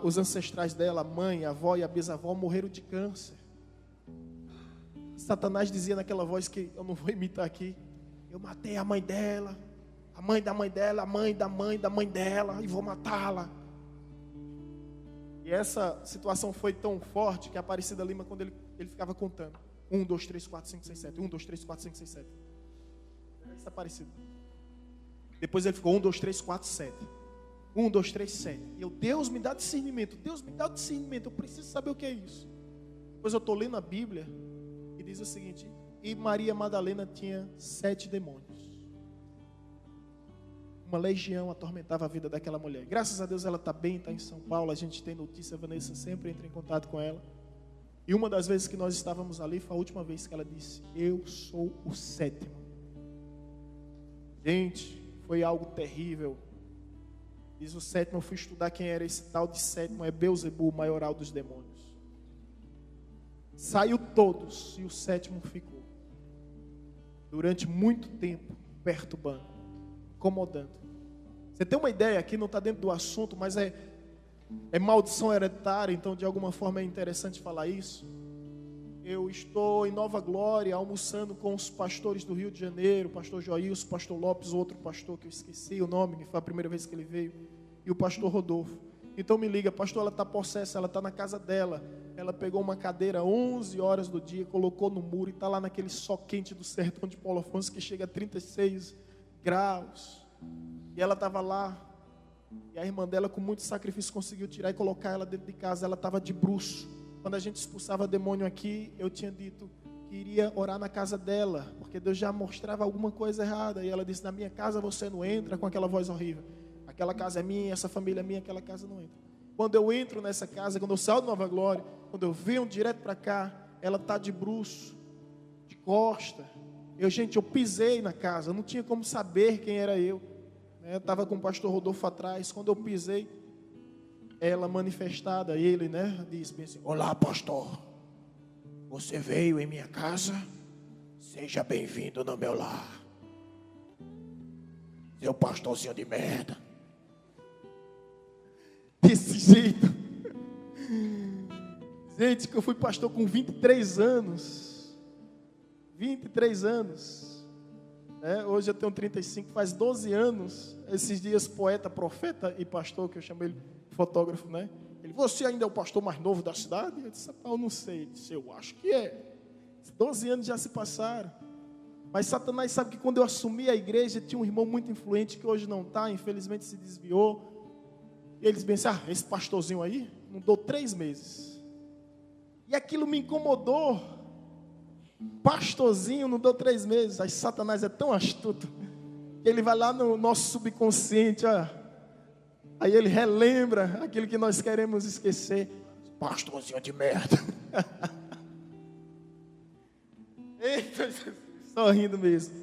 os ancestrais dela, a mãe, a avó e a bisavó, morreram de câncer. Satanás dizia naquela voz que eu não vou imitar aqui: eu matei a mãe dela, a mãe da mãe dela, a mãe da mãe da mãe dela, e vou matá-la. E essa situação foi tão forte que a Aparecida Lima, quando ele ficava contando: 1, 2, 3, 4, 5, 6, 7, 1, 2, 3, 4, 5, 6, 7. Essa Aparecida. Depois ele ficou 1, 2, 3, 4, 7. 1, 2, 3, 7. E eu: Deus me dá discernimento, Deus me dá discernimento, eu preciso saber o que é isso. Depois eu estou lendo a Bíblia e diz o seguinte: e Maria Madalena tinha 7 demônios. Uma legião atormentava a vida daquela mulher. Graças a Deus ela está bem, está em São Paulo. A gente tem notícia, a Vanessa sempre entra em contato com ela. E uma das vezes que nós estávamos ali foi a última vez que ela disse: eu sou o 7º. Gente, foi algo terrível. Diz o 7º, eu fui estudar quem era esse tal de 7º, é Beelzebul, o maioral dos demônios. Saiu todos e o 7º ficou. Durante muito tempo, perturbando, incomodando. Você tem uma ideia, aqui não está dentro do assunto, mas é maldição hereditária, então de alguma forma é interessante falar isso. Eu estou em Nova Glória, almoçando com os pastores do Rio de Janeiro, o pastor Joilson, o pastor Lopes, outro pastor que eu esqueci o nome, que foi a primeira vez que ele veio, e o pastor Rodolfo. Então me liga: pastor, ela está possessa, ela está na casa dela, ela pegou uma cadeira 11 horas do dia, colocou no muro e está lá naquele sol quente do sertão de Paulo Afonso, que chega a 36 graus, e ela estava lá, e a irmã dela com muito sacrifício conseguiu tirar e colocar ela dentro de casa. Ela estava de bruço. Quando a gente expulsava demônio aqui, eu tinha dito que iria orar na casa dela, porque Deus já mostrava alguma coisa errada, e ela disse: na minha casa você não entra, com aquela voz horrível. Aquela casa é minha, essa família é minha, aquela casa não entra. Quando eu entro nessa casa, quando eu saio de Nova Glória, quando eu venho direto para cá, ela está de bruço, de costa. Eu pisei na casa, não tinha como saber quem era eu. Eu estava com o pastor Rodolfo atrás. Quando eu pisei, ela manifestada, ele, disse bem assim: olá, pastor, você veio em minha casa, seja bem-vindo no meu lar, seu pastorzinho de merda. Desse jeito. Gente, que eu fui pastor com 23 anos. 23 anos. Hoje eu tenho 35, faz 12 anos. Esses dias, poeta, profeta e pastor, que eu chamo ele fotógrafo, Ele: você ainda é o pastor mais novo da cidade? Eu disse: eu não sei. Ele disse: eu acho que é. 12 anos já se passaram. Mas Satanás sabe que quando eu assumi a igreja, tinha um irmão muito influente que hoje não está, infelizmente se desviou. E eles pensaram: esse pastorzinho aí, não dou 3 meses. E aquilo me incomodou. Pastorzinho, não deu 3 meses. Aí Satanás é tão astuto que ele vai lá no nosso subconsciente, aí ele relembra aquilo que nós queremos esquecer. Pastorzinho de merda. Eita, só rindo mesmo.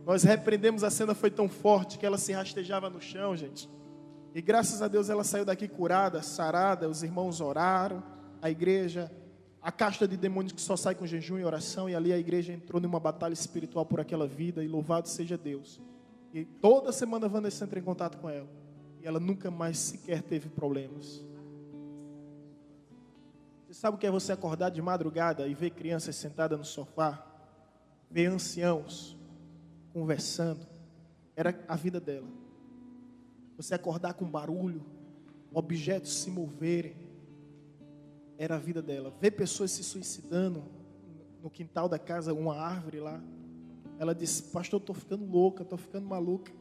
Nós repreendemos, a cena foi tão forte que ela se rastejava no chão, gente. E graças a Deus ela saiu daqui curada, sarada. Os irmãos oraram, a igreja, a casta de demônios que só sai com jejum e oração. E ali a igreja entrou numa batalha espiritual por aquela vida. E louvado seja Deus. E toda semana a Vanessa entra em contato com ela. E ela nunca mais sequer teve problemas. Você sabe o que é você acordar de madrugada e ver crianças sentadas no sofá? Ver anciãos conversando? Era a vida dela. Você acordar com barulho, objetos se moverem, era a vida dela. Ver pessoas se suicidando no quintal da casa, uma árvore lá. Ela disse: pastor, eu estou ficando louca, estou ficando maluca.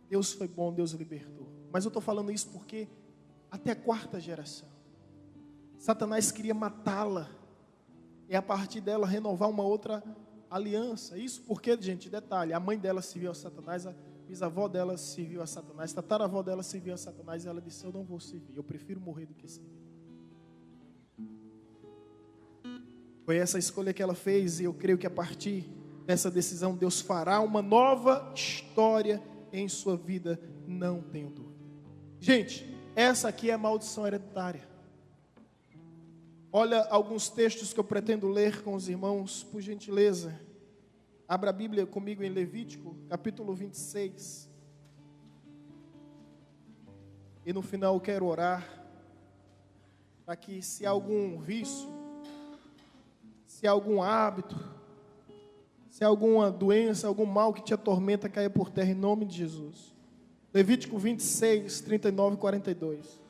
Deus foi bom, Deus libertou. Mas eu estou falando isso porque até a 4ª geração, Satanás queria matá-la. E a partir dela renovar uma outra aliança. Isso porque, gente, detalhe, a mãe dela serviu a Satanás, a bisavó dela serviu a Satanás, a tataravó dela serviu a Satanás, e ela disse: eu não vou servir, eu prefiro morrer do que servir. Foi essa escolha que ela fez, e eu creio que a partir dessa decisão Deus fará uma nova história em sua vida, não tenho dúvida. Gente, essa aqui é a maldição hereditária. Olha alguns textos que eu pretendo ler com os irmãos, por gentileza. Abra a Bíblia comigo em Levítico, capítulo 26. E no final eu quero orar para que, se há algum vício, se há algum hábito, se há alguma doença, algum mal que te atormenta, caia por terra em nome de Jesus. Levítico 26, 39 e 42.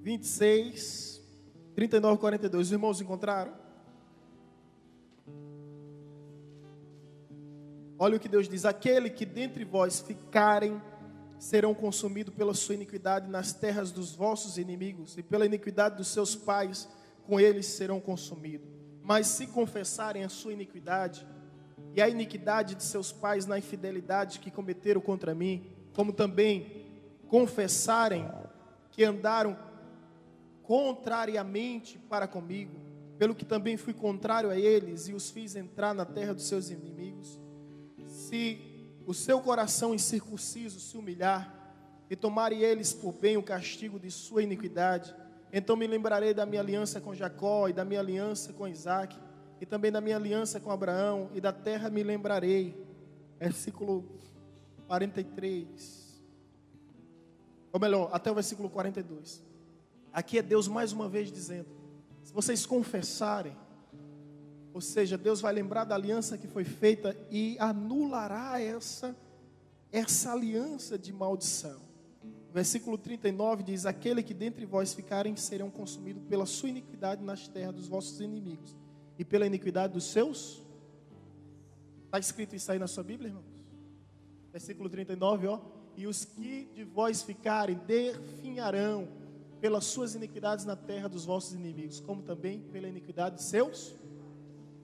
Vinte e seis, 39 e 42. Os irmãos encontraram? Olha o que Deus diz: aquele que dentre vós ficarem serão consumidos pela sua iniquidade nas terras dos vossos inimigos, e pela iniquidade dos seus pais com eles serão consumidos. Mas se confessarem a sua iniquidade e a iniquidade de seus pais na infidelidade que cometeram contra mim, como também confessarem que andaram contrariamente para comigo, pelo que também fui contrário a eles e os fiz entrar na terra dos seus inimigos, se o seu coração incircunciso se humilhar e tomarem eles por bem o castigo de sua iniquidade, então me lembrarei da minha aliança com Jacó e da minha aliança com Isaac e também da minha aliança com Abraão, e da terra me lembrarei. Versículo 43, ou melhor, até o versículo 42. Aqui é Deus mais uma vez dizendo: se vocês confessarem, ou seja, Deus vai lembrar da aliança que foi feita e anulará essa aliança de maldição. Versículo 39 diz: aquele que dentre vós ficarem serão consumidos pela sua iniquidade nas terras dos vossos inimigos e pela iniquidade dos seus. Está escrito isso aí na sua Bíblia, irmãos? Versículo 39, ó: e os que de vós ficarem definharão pelas suas iniquidades na terra dos vossos inimigos, como também pela iniquidade de seus.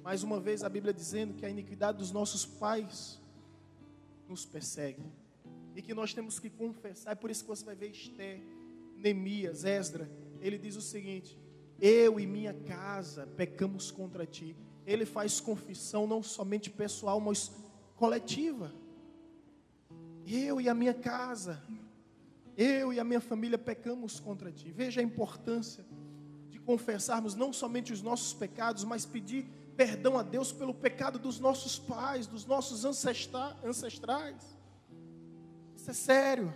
Mais uma vez a Bíblia dizendo que a iniquidade dos nossos pais nos persegue, e que nós temos que confessar. É por isso que você vai ver Esther, Neemias, Esdra. Ele diz o seguinte: eu e minha casa pecamos contra ti. Ele faz confissão não somente pessoal, mas coletiva. Eu e a minha casa, eu e a minha família pecamos contra ti. Veja a importância de confessarmos não somente os nossos pecados, mas pedir perdão a Deus pelo pecado dos nossos pais, dos nossos ancestrais. Isso é sério,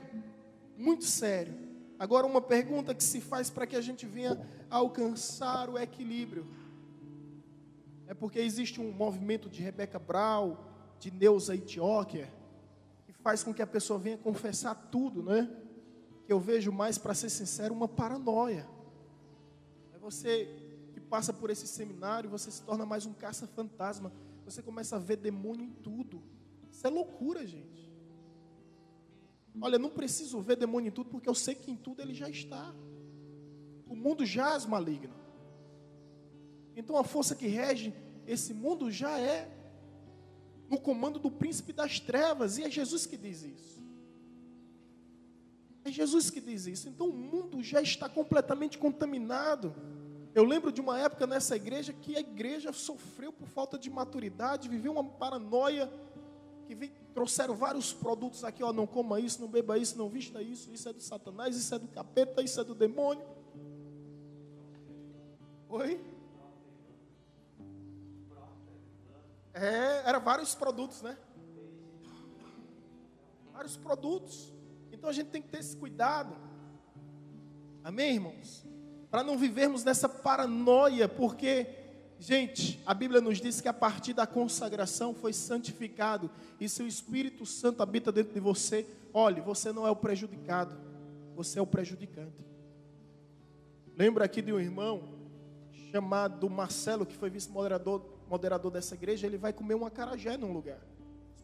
muito sério. Agora, uma pergunta que se faz para que a gente venha alcançar o equilíbrio. É porque existe um movimento de Rebecca Brown, de Neuza Itiocher, que faz com que a pessoa venha confessar tudo, né? Que eu vejo mais, para ser sincero, uma paranoia. É você que passa por esse seminário, você se torna mais um caça-fantasma. Você começa a ver demônio em tudo. Isso é loucura, gente. Olha, não preciso ver demônio em tudo, porque eu sei que em tudo ele já está. O mundo jaz maligno. Então a força que rege esse mundo já é no comando do príncipe das trevas. E é Jesus que diz isso. É Jesus que diz isso. Então o mundo já está completamente contaminado. Eu lembro de uma época nessa igreja que a igreja sofreu por falta de maturidade, viveu uma paranoia, que trouxeram vários produtos aqui, ó, não coma isso, não beba isso, não vista isso, isso é do Satanás, isso é do capeta, isso é do demônio. Oi? Era vários produtos, né? Vários produtos. Então a gente tem que ter esse cuidado. Amém, irmãos? Para não vivermos nessa paranoia, porque, gente, a Bíblia nos diz que a partir da consagração foi santificado, e se o Espírito Santo habita dentro de você, olhe, você não é o prejudicado, você é o prejudicante. Lembra aqui de um irmão chamado Marcelo, que foi vice-moderador dessa igreja. Ele vai comer um acarajé num lugar.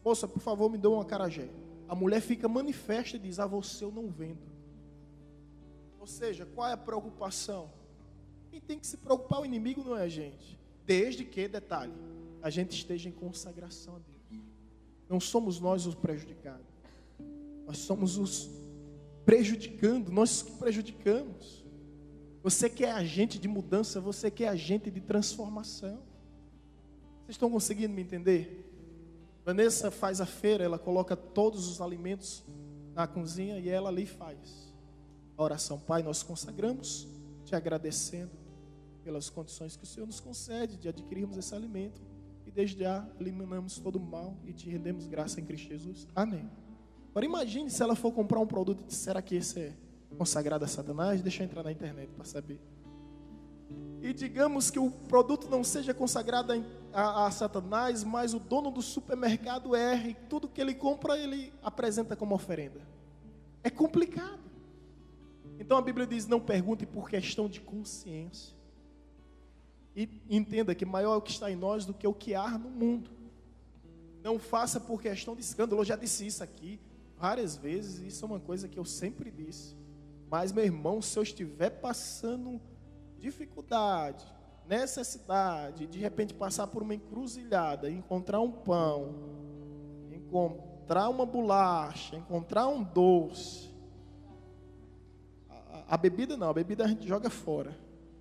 Moça, por favor, me dê um acarajé. A mulher fica manifesta e diz: a você eu não vendo. Ou seja, qual é a preocupação? Quem tem que se preocupar, o inimigo, não é a gente. Desde que, detalhe, a gente esteja em consagração a Deus. Não somos nós os prejudicados. Nós somos os prejudicando, nós que prejudicamos. Você que é agente de mudança, você que é agente de transformação. Vocês estão conseguindo me entender? Vanessa faz a feira, ela coloca todos os alimentos na cozinha e ela ali faz a oração. Pai, nós consagramos, te agradecendo pelas condições que o Senhor nos concede de adquirirmos esse alimento e desde já eliminamos todo o mal e te rendemos graça em Cristo Jesus. Amém. Agora imagine se ela for comprar um produto e disser, será que esse é consagrado a Satanás? Deixa eu entrar na internet para saber. E digamos que o produto não seja consagrado a Satanás, mas o dono do supermercado erra e tudo que ele compra ele apresenta como oferenda. É complicado. Então a Bíblia diz, não pergunte por questão de consciência. E entenda que maior é o que está em nós do que o que há no mundo. Não faça por questão de escândalo. Eu já disse isso aqui várias vezes, e isso é uma coisa que eu sempre disse. Mas, meu irmão, se eu estiver passando dificuldade, necessidade, de repente passar por uma encruzilhada, encontrar um pão, encontrar uma bolacha, encontrar um doce, a bebida não, a bebida a gente joga fora.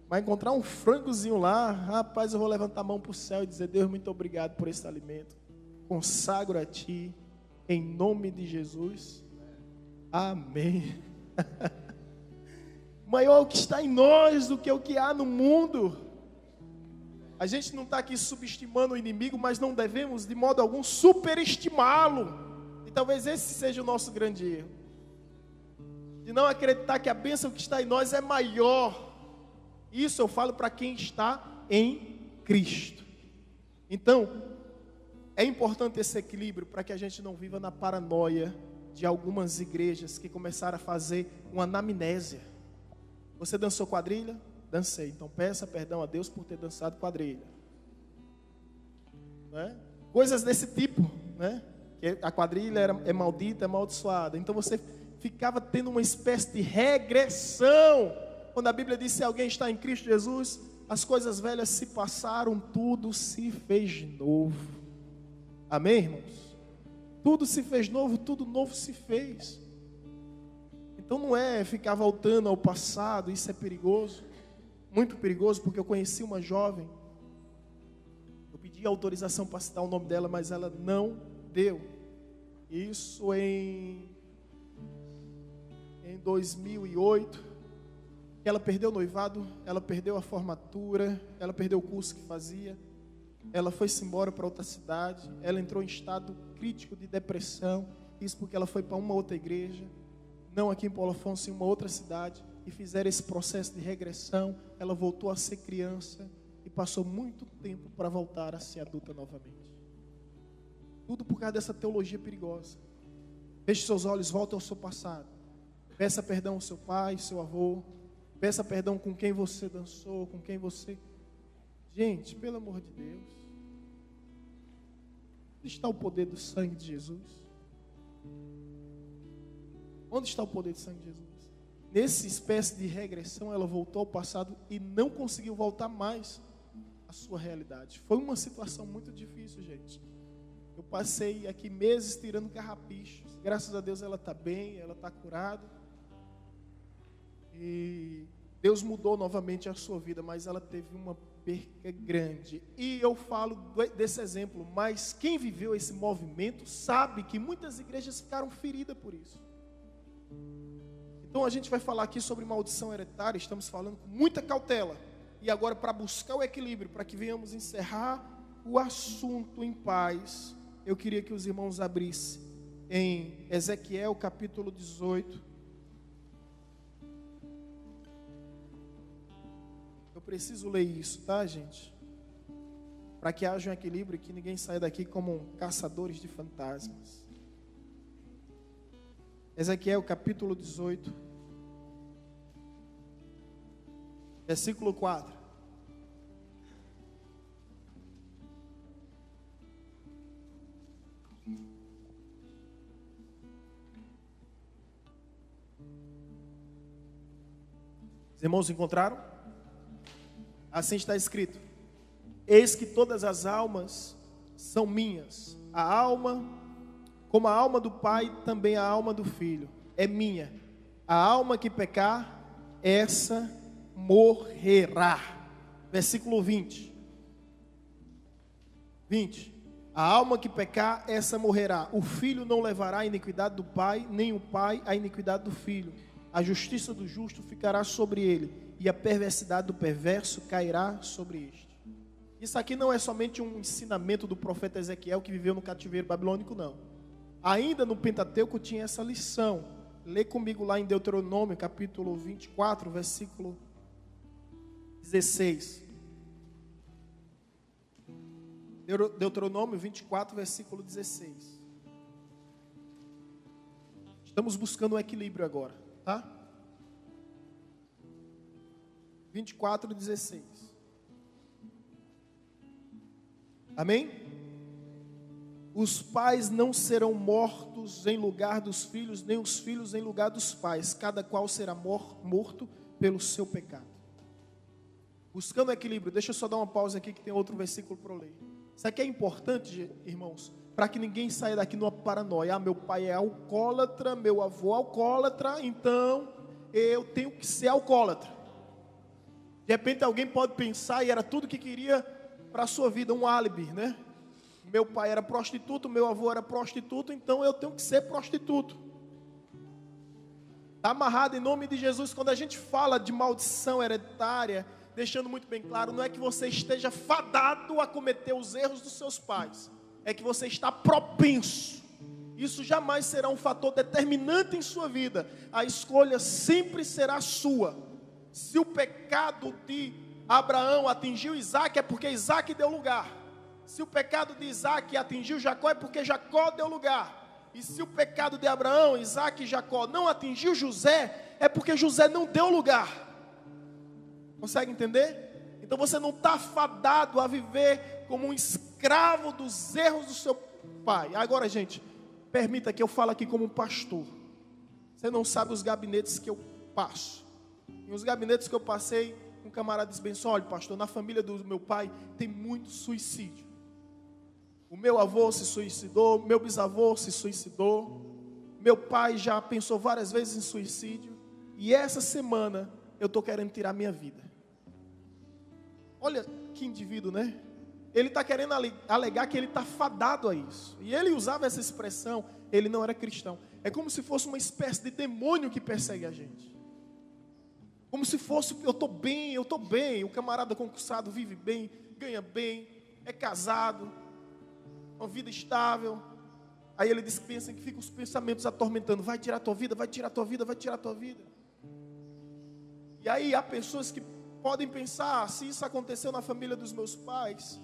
Mas encontrar um frangozinho lá, rapaz, eu vou levantar a mão para o céu e dizer, Deus, muito obrigado por esse alimento. Consagro a Ti, em nome de Jesus. Amém. Maior o que está em nós do que o que há no mundo. A gente não está aqui subestimando o inimigo, mas não devemos de modo algum superestimá-lo. E talvez esse seja o nosso grande erro. De não acreditar que a bênção que está em nós é maior. Isso eu falo para quem está em Cristo. Então, é importante esse equilíbrio para que a gente não viva na paranoia de algumas igrejas que começaram a fazer uma anamnésia. Você dançou quadrilha? Dancei. Então peça perdão a Deus por ter dançado quadrilha. Né? Coisas desse tipo, né? Que a quadrilha é maldita, é amaldiçoada. Então você ficava tendo uma espécie de regressão. Quando a Bíblia diz, se alguém está em Cristo Jesus, as coisas velhas se passaram, tudo se fez novo. Amém, irmãos? Tudo se fez novo, tudo novo se fez. Então não é ficar voltando ao passado, isso é perigoso. Muito perigoso, porque eu conheci uma jovem. Eu pedi autorização para citar o nome dela, mas ela não deu. Isso em 2008. Ela perdeu o noivado, ela perdeu a formatura, ela perdeu o curso que fazia, ela foi-se embora para outra cidade, ela entrou em estado crítico de depressão, isso porque ela foi para uma outra igreja, não aqui em Paulo Afonso, em uma outra cidade, e fizeram esse processo de regressão, ela voltou a ser criança e passou muito tempo para voltar a ser adulta novamente. Tudo por causa dessa teologia perigosa. Feche seus olhos, volte ao seu passado, peça perdão ao seu pai, seu avô, peça perdão com quem você dançou, com quem você... Gente, pelo amor de Deus. Onde está o poder do sangue de Jesus? Onde está o poder do sangue de Jesus? Nessa espécie de regressão, ela voltou ao passado e não conseguiu voltar mais à sua realidade. Foi uma situação muito difícil, gente. Eu passei aqui meses tirando carrapichos. Graças a Deus ela está bem, ela está curada. E Deus mudou novamente a sua vida, mas ela teve uma perca grande. E eu falo desse exemplo, mas quem viveu esse movimento sabe que muitas igrejas ficaram feridas por isso. Então a gente vai falar aqui sobre maldição hereditária, estamos falando com muita cautela. E agora, para buscar o equilíbrio, para que venhamos encerrar o assunto em paz, eu queria que os irmãos abrissem em Ezequiel capítulo 18. Eu preciso ler isso, tá, gente? Para que haja um equilíbrio e que ninguém saia daqui como caçadores de fantasmas. Ezequiel capítulo 18, versículo 4. Os irmãos encontraram? Assim está escrito: eis que todas as almas são minhas, a alma, como a alma do Pai, também a alma do Filho, é minha. A alma que pecar, essa morrerá. Versículo 20. A alma que pecar, essa morrerá. O filho não levará a iniquidade do pai, nem o pai a iniquidade do filho. A justiça do justo ficará sobre ele, e a perversidade do perverso cairá sobre este. Isso aqui não é somente um ensinamento do profeta Ezequiel que viveu no cativeiro babilônico, não. Ainda no Pentateuco tinha essa lição. Lê comigo lá em Deuteronômio, capítulo 24, versículo 16. Deuteronômio 24, versículo 16. Estamos buscando um equilíbrio agora, tá? 24, 16. Amém? Os pais não serão mortos em lugar dos filhos, nem os filhos em lugar dos pais. Cada qual será morto pelo seu pecado. Buscando equilíbrio. Deixa eu só dar uma pausa aqui que tem outro versículo para eu ler. Isso aqui é importante, irmãos, para que ninguém saia daqui numa paranoia. Ah, meu pai é alcoólatra, meu avô é alcoólatra, então eu tenho que ser alcoólatra. De repente alguém pode pensar, e era tudo que queria para a sua vida, um álibi, né? Meu pai era prostituto, meu avô era prostituto, então eu tenho que ser prostituto. Está amarrado em nome de Jesus. Quando a gente fala de maldição hereditária, deixando muito bem claro, não é que você esteja fadado a cometer os erros dos seus pais, é que você está propenso. Isso jamais será um fator determinante em sua vida. A escolha sempre será sua. Se o pecado de Abraão atingiu Isaac, é porque Isaac deu lugar. Se o pecado de Isaac atingiu Jacó, é porque Jacó deu lugar. E se o pecado de Abraão, Isaac e Jacó não atingiu José, é porque José não deu lugar. Consegue entender? Então você não está fadado a viver como um escravo dos erros do seu pai. Agora, gente, permita que eu fale aqui como um pastor. Você não sabe os gabinetes que eu passo. Em os gabinetes que eu passei, um camarada disse bem: olha, pastor, na família do meu pai tem muito suicídio. O meu avô se suicidou, meu bisavô se suicidou, meu pai já pensou várias vezes em suicídio, e essa semana eu estou querendo tirar minha vida. Olha que indivíduo, né? Ele está querendo alegar que ele está fadado a isso. E ele usava essa expressão, ele não era cristão. É como se fosse uma espécie de demônio que persegue a gente. Como se fosse, eu estou bem. O camarada concursado vive bem, ganha bem, é casado, uma vida estável. Aí ele pensa que fica os pensamentos atormentando: vai tirar a tua vida, vai tirar a tua vida, vai tirar a tua vida. E aí há pessoas que podem pensar: se isso aconteceu na família dos meus pais,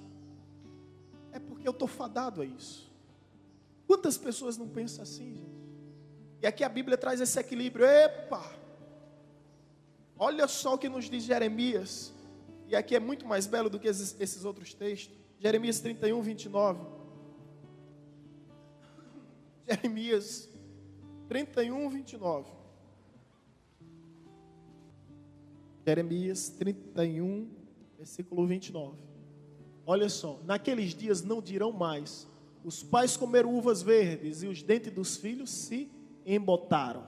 é porque eu estou fadado a isso. Quantas pessoas não pensam assim, gente? E aqui a Bíblia traz esse equilíbrio. Epa! Olha só o que nos diz Jeremias. E aqui é muito mais belo do que esses outros textos. Jeremias 31, 29. Jeremias 31, 29. Jeremias 31, versículo 29. Olha só: naqueles dias não dirão mais: os pais comeram uvas verdes e os dentes dos filhos se embotaram.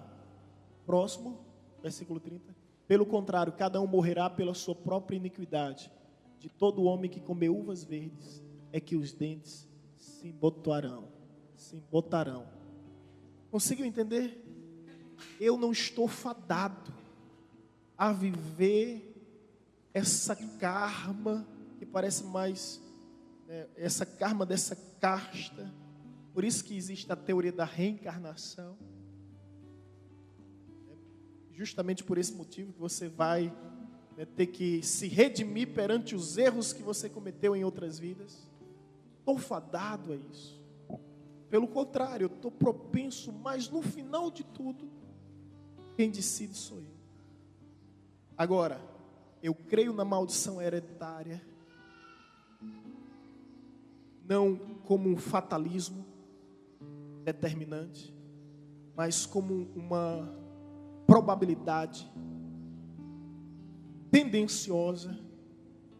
Próximo, versículo 30. Pelo contrário, cada um morrerá pela sua própria iniquidade. De todo homem que comer uvas verdes é que os dentes se embotarão. Conseguiu entender? Eu não estou fadado a viver essa karma que parece mais, essa karma dessa casta. Por isso que existe a teoria da reencarnação. Justamente por esse motivo que você vai ter que se redimir perante os erros que você cometeu em outras vidas. Estou fadado a isso. Pelo contrário, eu estou propenso, mas no final de tudo, quem decide sou eu. Agora, eu creio na maldição hereditária, não como um fatalismo determinante, mas como uma probabilidade tendenciosa,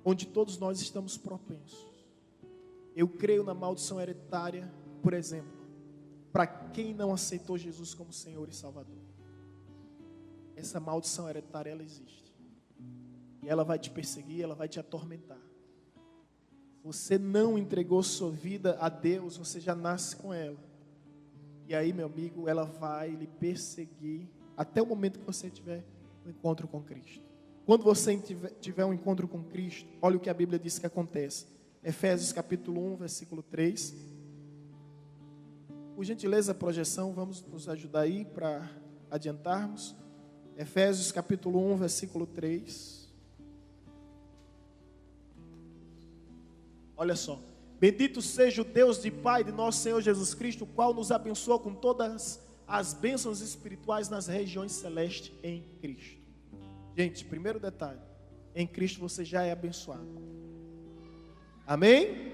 onde todos nós estamos propensos. Eu creio na maldição hereditária, por exemplo, para quem não aceitou Jesus como Senhor e Salvador. Essa maldição hereditária, ela existe. E ela vai te perseguir, ela vai te atormentar. você não entregou sua vida a Deus, você já nasce com ela. E aí, meu amigo, ela vai lhe perseguir até o momento que você tiver um encontro com Cristo. Quando você tiver um encontro com Cristo, olha o que a Bíblia diz que acontece. Efésios capítulo 1, versículo 3. Por gentileza, a projeção, vamos nos ajudar aí para adiantarmos. Efésios capítulo 1, versículo 3. Olha só. Bendito seja o Deus de Pai de nosso Senhor Jesus Cristo, o qual nos abençoou com todas as bênçãos espirituais nas regiões celestes em Cristo. Gente, primeiro detalhe, em Cristo você já é abençoado. Amém?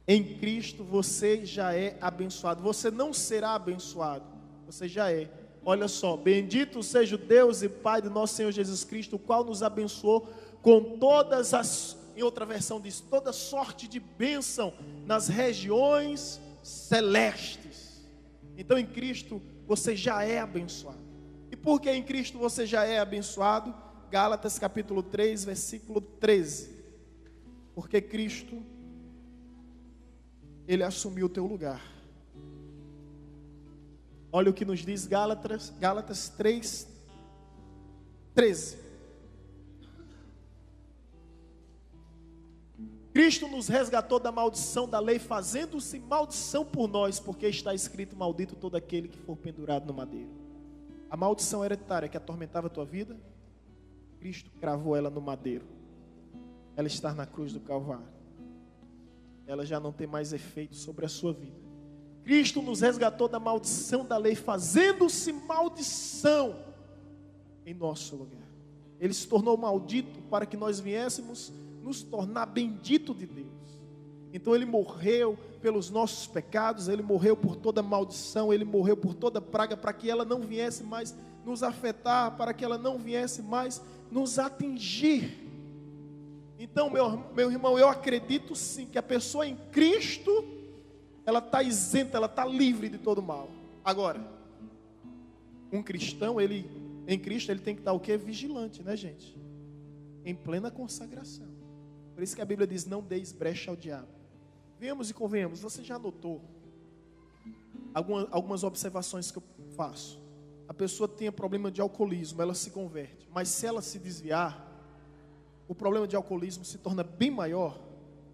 Em Cristo você já é abençoado. Você não será abençoado, você já é. Olha só, bendito seja o Deus e Pai de nosso Senhor Jesus Cristo, o qual nos abençoou com todas as, em outra versão diz, toda sorte de bênção nas regiões celestes. Então em Cristo você já é abençoado. E por que em Cristo você já é abençoado? Gálatas capítulo 3, versículo 13. Porque Cristo, Ele assumiu o teu lugar. Olha o que nos diz Gálatas 3, 13. Cristo nos resgatou da maldição da lei, fazendo-se maldição por nós, porque está escrito: maldito todo aquele que for pendurado no madeiro. A maldição hereditária que atormentava a tua vida, Cristo cravou ela no madeiro. Ela está na cruz do Calvário. Ela já não tem mais efeito sobre a sua vida. Cristo nos resgatou da maldição da lei, fazendo-se maldição em nosso lugar. Ele se tornou maldito para que nós viéssemos nos tornar bendito de Deus. Então Ele morreu pelos nossos pecados, Ele morreu por toda maldição, Ele morreu por toda praga, para que ela não viesse mais nos afetar, para que ela não viesse mais nos atingir. Então, meu irmão, eu acredito sim que a pessoa em Cristo, ela está isenta, ela está livre de todo mal. Agora, um cristão, em Cristo, ele tem que estar o quê? Vigilante, né, gente? Em plena consagração. Por isso que a Bíblia diz: não deis brecha ao diabo. Venhamos e convenhamos, você já notou algumas observações que eu faço? A pessoa tem problema de alcoolismo, ela se converte, mas se ela se desviar, o problema de alcoolismo se torna bem maior.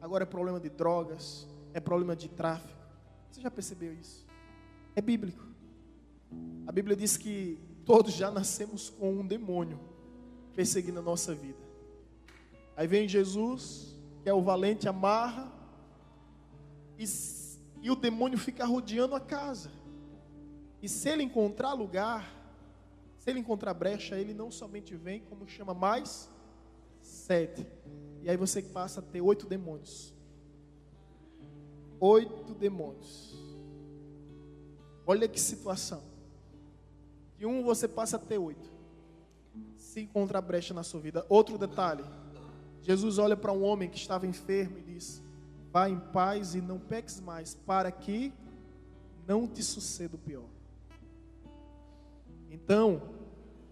Agora é problema de drogas, é problema de tráfico. Você já percebeu isso? É bíblico. A Bíblia diz que todos já nascemos com um demônio perseguindo a nossa vida. Aí vem Jesus, que é o valente, amarra, e o demônio fica rodeando a casa. E se ele encontrar lugar, se ele encontrar brecha, ele não somente vem, como chama mais 7. E aí você passa a ter 8 demônios. 8 demônios. Olha que situação. De um você passa a ter 8. Se encontrar brecha na sua vida. Outro detalhe. Jesus olha para um homem que estava enfermo e diz: vá em paz e não peques mais, para que não te suceda o pior. Então,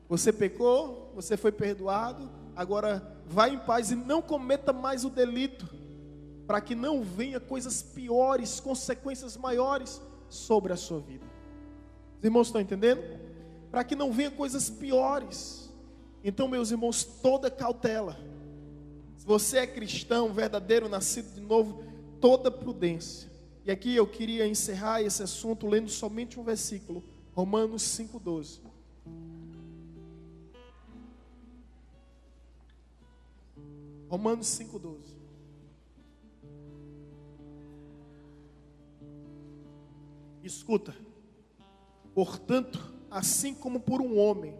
você pecou, você foi perdoado, agora vá em paz e não cometa mais o delito, para que não venha coisas piores, consequências maiores sobre a sua vida. Os irmãos estão entendendo? Para que não venha coisas piores. Então, meus irmãos, toda cautela. Se você é cristão, verdadeiro, nascido de novo, toda prudência. E aqui eu queria encerrar esse assunto lendo somente um versículo, Romanos 5,12. Romanos 5,12. Escuta. Portanto, assim como por um homem,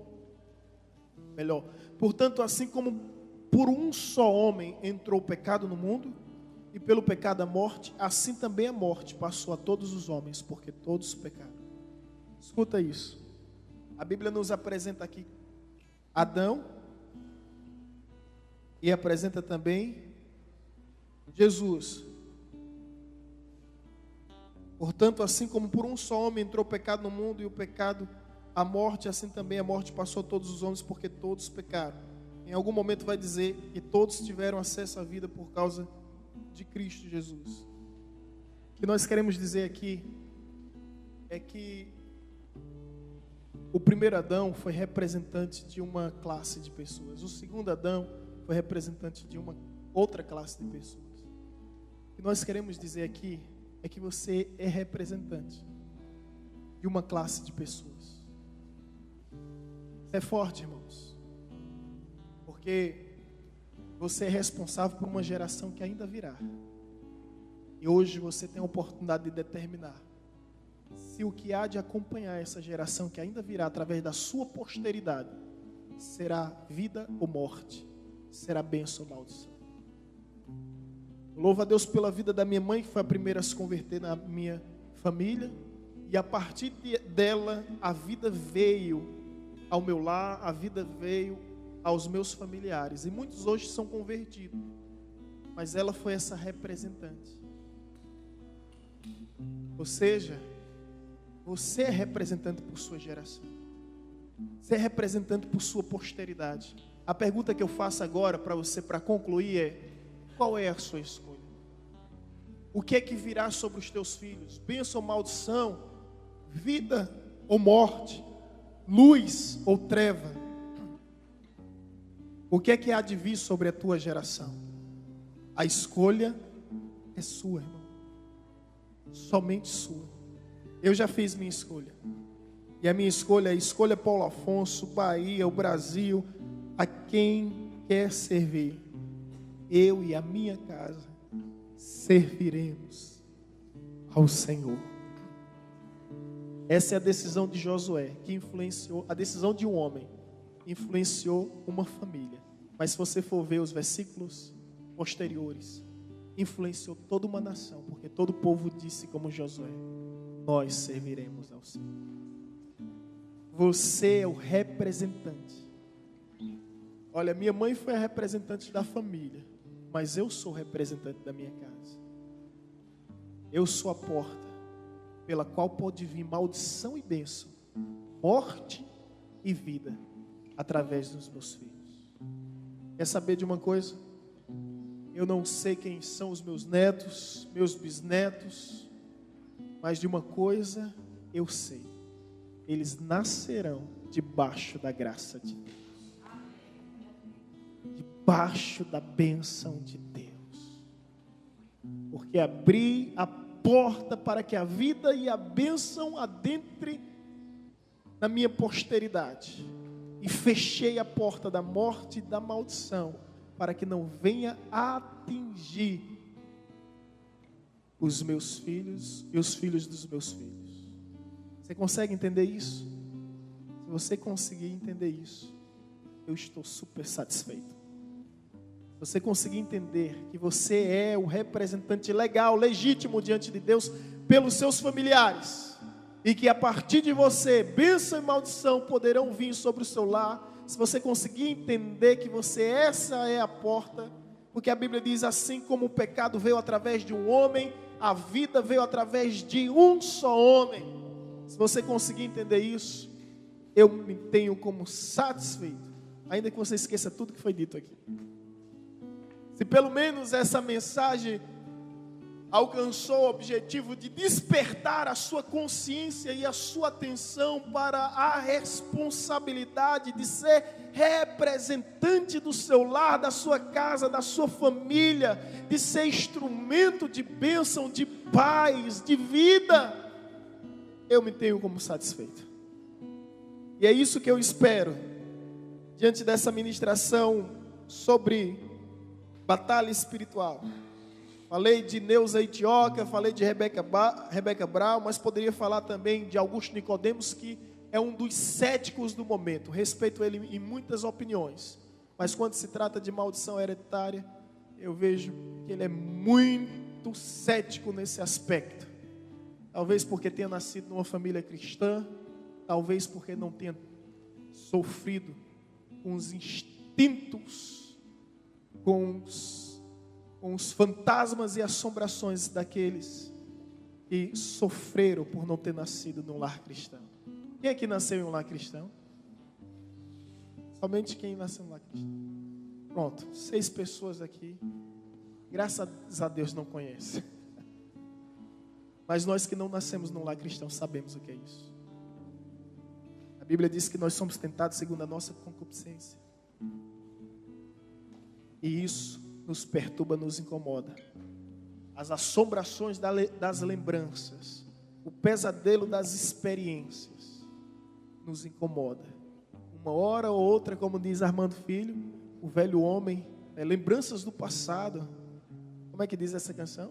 portanto, assim como por um só homem entrou o pecado no mundo, e pelo pecado a morte, assim também a morte passou a todos os homens, porque todos pecaram. Escuta isso. A Bíblia nos apresenta aqui Adão, e apresenta também Jesus. Portanto, assim como por um só homem entrou o pecado no mundo, e o pecado a morte, assim também a morte passou a todos os homens, porque todos pecaram. Em algum momento vai dizer que todos tiveram acesso à vida por causa de Cristo Jesus. O que nós queremos dizer aqui é que o primeiro Adão foi representante de uma classe de pessoas. O segundo Adão foi representante de uma outra classe de pessoas. O que nós queremos dizer aqui é que você é representante de uma classe de pessoas. Isso é forte, irmãos. Porque você é responsável por uma geração que ainda virá. E hoje você tem a oportunidade de determinar se o que há de acompanhar essa geração que ainda virá através da sua posteridade será vida ou morte, será bênção ou maldição. Louvo a Deus pela vida da minha mãe, que foi a primeira a se converter na minha família, e a partir dela a vida veio ao meu lar, a vida veio aos meus familiares, e muitos hoje são convertidos, mas ela foi essa representante. Ou seja, você é representante por sua geração, você é representante por sua posteridade. A pergunta que eu faço agora para você, para concluir, é: qual é a sua escolha? O que é que virá sobre os teus filhos? Bênção ou maldição? Vida ou morte? Luz ou treva? O que é que há de vir sobre a tua geração? A escolha é sua, irmão. Somente sua. Eu já fiz minha escolha. E a minha escolha é escolha Paulo Afonso, Bahia, o Brasil, a quem quer servir. Eu e a minha casa serviremos ao Senhor. Essa é a decisão de Josué, que influenciou, a decisão de um homem, influenciou uma família. Mas se você for ver os versículos posteriores, influenciou toda uma nação, porque todo o povo disse como Josué: nós serviremos ao Senhor. Você é o representante. Olha, minha mãe foi a representante da família, mas eu sou o representante da minha casa. Eu sou a porta pela qual pode vir maldição e bênção, morte e vida, através dos meus filhos. Quer saber de uma coisa? Eu não sei quem são os meus netos, meus bisnetos, mas de uma coisa eu sei: eles nascerão debaixo da graça de Deus, debaixo da bênção de Deus, porque abri a porta para que a vida e a bênção adentre na minha posteridade, e fechei a porta da morte e da maldição, para que não venha atingir os meus filhos e os filhos dos meus filhos. Você consegue entender isso? Se você conseguir entender isso, eu estou super satisfeito. Se você conseguir entender que você é o representante legal, legítimo diante de Deus pelos seus familiares, e que a partir de você, bênção e maldição poderão vir sobre o seu lar. Se você conseguir entender que essa é a porta, porque a Bíblia diz: assim como o pecado veio através de um homem, a vida veio através de um só homem. Se você conseguir entender isso, eu me tenho como satisfeito, ainda que você esqueça tudo que foi dito aqui. Se pelo menos essa mensagem alcançou o objetivo de despertar a sua consciência e a sua atenção para a responsabilidade de ser representante do seu lar, da sua casa, da sua família, de ser instrumento de bênção, de paz, de vida, eu me tenho como satisfeito. E é isso que eu espero diante dessa ministração sobre batalha espiritual. Falei de Neuza Itioca, falei de Rebeca Brown, mas poderia falar também de Augusto Nicodemos, que é um dos céticos do momento. Respeito ele em muitas opiniões, mas quando se trata de maldição hereditária, eu vejo que ele é muito cético nesse aspecto. Talvez porque tenha nascido numa família cristã, talvez porque não tenha sofrido com os instintos, com os fantasmas e assombrações daqueles que sofreram por não ter nascido num lar cristão. Quem aqui nasceu em um lar cristão? Somente quem nasceu em um lar cristão. Pronto, 6 pessoas aqui. Graças a Deus não conhece. Mas nós que não nascemos num lar cristão sabemos o que é isso. A Bíblia diz que nós somos tentados segundo a nossa concupiscência. E isso nos perturba, nos incomoda. As assombrações das lembranças, o pesadelo das experiências nos incomoda. Uma hora ou outra, como diz Armando Filho, o velho homem, lembranças do passado. Como é que diz essa canção?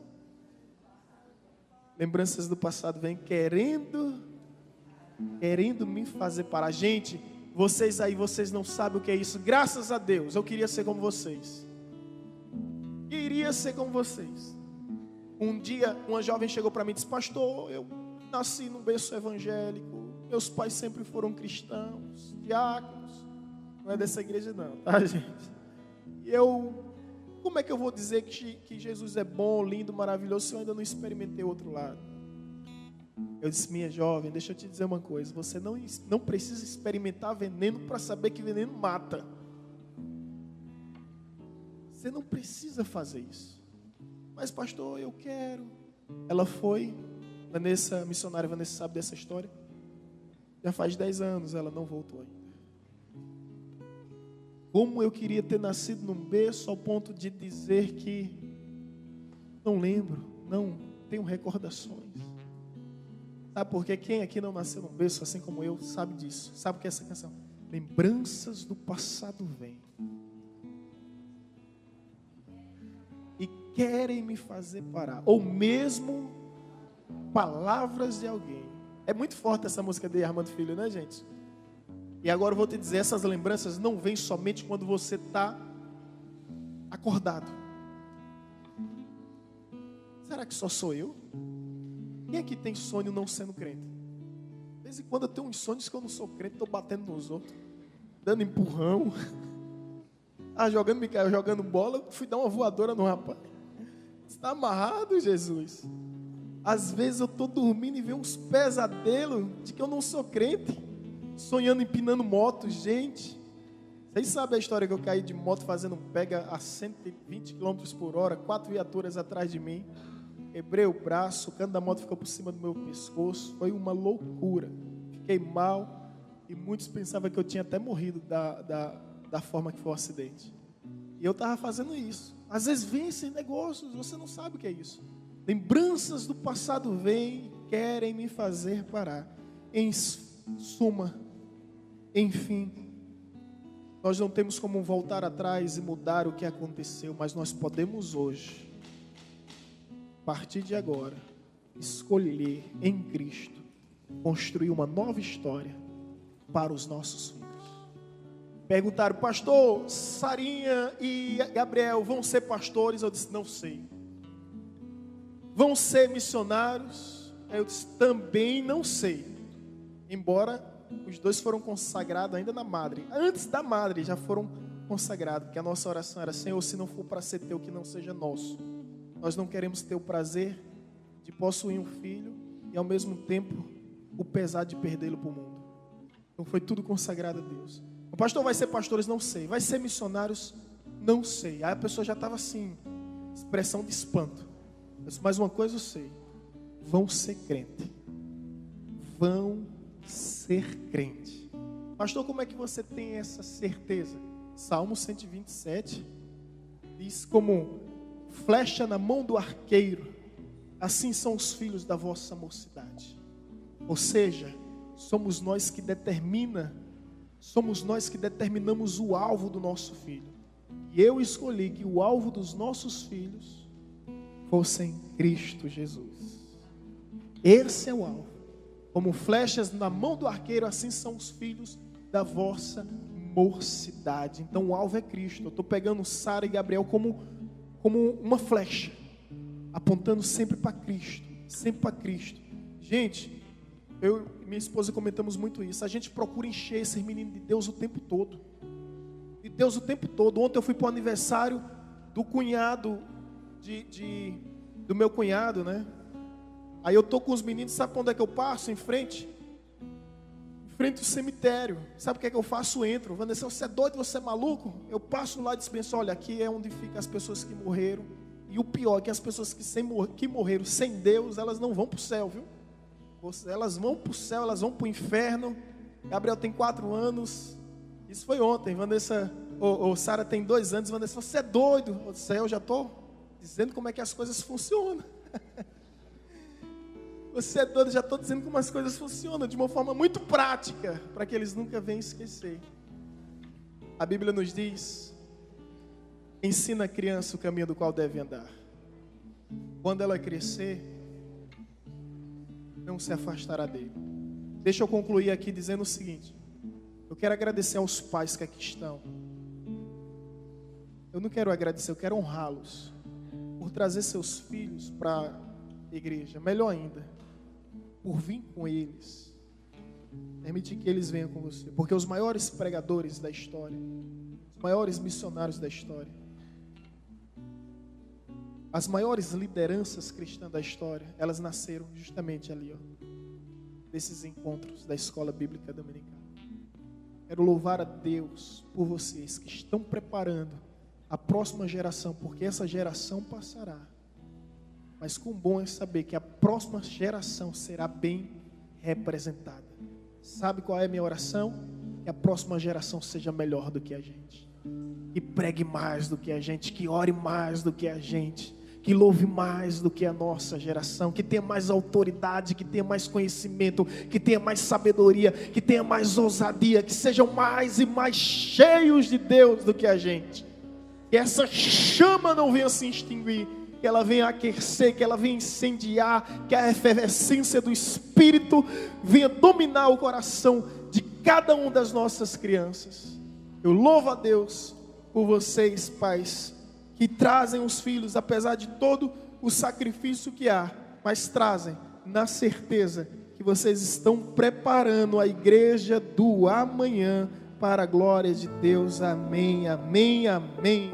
Lembranças do passado vêm querendo me fazer parar. Gente, vocês aí, vocês não sabem o que é isso. Graças a Deus, eu queria ser como vocês. Queria ser como vocês. Um dia, uma jovem chegou para mim e disse: pastor, eu nasci num berço evangélico. Meus pais sempre foram cristãos, diáconos. Não é dessa igreja não, tá, gente? E como é que eu vou dizer que Jesus é bom, lindo, maravilhoso, se eu ainda não experimentei outro lado? Eu disse: minha jovem, deixa eu te dizer uma coisa. Você não precisa experimentar veneno para saber que veneno mata. Você não precisa fazer isso. Mas pastor, eu quero. Ela foi, Vanessa, missionária Vanessa sabe dessa história. Já faz 10 anos ela não voltou ainda. Como eu queria ter nascido num berço ao ponto de dizer que não lembro, não tenho recordações. Sabe por quê? Quem aqui não nasceu num berço assim como eu sabe disso. Sabe o que é essa canção? Lembranças do passado vêm e querem me fazer parar. Ou mesmo palavras de alguém. É muito forte essa música de Armando Filho, né, gente? E agora eu vou te dizer, essas lembranças não vêm somente quando você está acordado. Será que só sou eu? Quem aqui tem sonho não sendo crente? De vez em quando eu tenho uns sonhos que eu não sou crente, estou batendo nos outros, dando empurrão, jogando bola, fui dar uma voadora no rapaz. Está amarrado, Jesus? Às vezes eu estou dormindo e vejo uns pesadelos de que eu não sou crente. Sonhando empinando moto, gente. Vocês sabem a história que eu caí de moto fazendo pega a 120 km por hora, 4 viaturas atrás de mim. Quebrei o braço, o cano da moto ficou por cima do meu pescoço. Foi uma loucura. Fiquei mal e muitos pensavam que eu tinha até morrido da forma que foi o acidente. E eu estava fazendo isso. Às vezes vem esses negócios, você não sabe o que é isso. Lembranças do passado vêm e querem me fazer parar. Em suma, enfim, nós não temos como voltar atrás e mudar o que aconteceu, mas nós podemos hoje, a partir de agora, escolher em Cristo, construir uma nova história para os nossos filhos. Perguntaram: pastor, Sarinha e Gabriel vão ser pastores? Eu disse: não sei. Vão ser missionários? Eu disse: também não sei. Embora os dois foram consagrados ainda na madre. Antes da madre já foram consagrados. Porque a nossa oração era: Senhor, se não for para ser teu, que não seja nosso. Nós não queremos ter o prazer de possuir um filho e ao mesmo tempo o pesar de perdê-lo para o mundo. Então foi tudo consagrado a Deus. O pastor vai ser pastores? Não sei. Vai ser missionários? Não sei. Aí a pessoa já estava assim, expressão de espanto. Mas uma coisa eu sei: vão ser crente. Vão ser crente. Pastor, como é que você tem essa certeza? Salmo 127 diz: como flecha na mão do arqueiro, assim são os filhos da vossa mocidade. Ou seja, somos nós que determinamos o alvo do nosso filho. E eu escolhi que o alvo dos nossos filhos fossem Cristo Jesus. Esse é o alvo. Como flechas na mão do arqueiro, assim são os filhos da vossa mocidade. Então o alvo é Cristo. Eu estou pegando Sara e Gabriel como uma flecha, apontando sempre para Cristo. Sempre para Cristo. Gente, eu e minha esposa comentamos muito isso. A gente procura encher esses meninos de Deus o tempo todo. De Deus o tempo todo. Ontem eu fui para o aniversário do cunhado do meu cunhado, né? Aí eu tô com os meninos, sabe para onde é que eu passo? Em frente ao cemitério. Sabe o que é que eu faço? Entro. Vanessa, você é doido, você é maluco? Eu passo lá e dispenso: olha, aqui é onde ficam as pessoas que morreram. E o pior é que as pessoas que morreram sem Deus, elas não vão para o céu, viu? Elas vão para o céu, elas vão para o inferno. Gabriel tem 4 anos. Isso foi ontem. Vanessa, Sara tem 2 anos. Vanessa, você é doido? Eu disse, eu já estou dizendo como é que as coisas funcionam. Você é doido, já estou dizendo como as coisas funcionam, de uma forma muito prática, para que eles nunca venham esquecer. A Bíblia nos diz, ensina a criança o caminho do qual deve andar. Quando ela crescer, não se afastará dele. Deixa eu concluir aqui dizendo o seguinte. Eu quero agradecer aos pais que aqui estão. Eu não quero agradecer, eu quero honrá-los por trazer seus filhos para a igreja. Melhor ainda, por vir com eles. Permitir que eles venham com você. Porque os maiores pregadores da história, os maiores missionários da história, as maiores lideranças cristãs da história, elas nasceram justamente ali, desses encontros da escola bíblica dominical. Quero louvar a Deus por vocês que estão preparando a próxima geração, porque essa geração passará. Mas quão bom é saber que a próxima geração será bem representada. Sabe qual é a minha oração? Que a próxima geração seja melhor do que a gente. Que pregue mais do que a gente, que ore mais do que a gente, que louve mais do que a nossa geração, que tenha mais autoridade, que tenha mais conhecimento, que tenha mais sabedoria, que tenha mais ousadia, que sejam mais e mais cheios de Deus do que a gente. Que essa chama não venha se extinguir, que ela venha aquecer, que ela venha incendiar, que a efervescência do Espírito venha dominar o coração de cada uma das nossas crianças. Eu louvo a Deus por vocês, pais, que trazem os filhos, apesar de todo o sacrifício que há, mas trazem na certeza que vocês estão preparando a igreja do amanhã para a glória de Deus. Amém, amém, amém.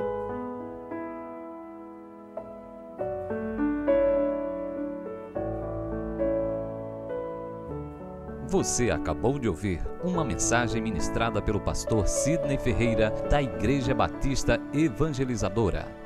Você acabou de ouvir uma mensagem ministrada pelo pastor Sidney Ferreira, da Igreja Batista Evangelizadora.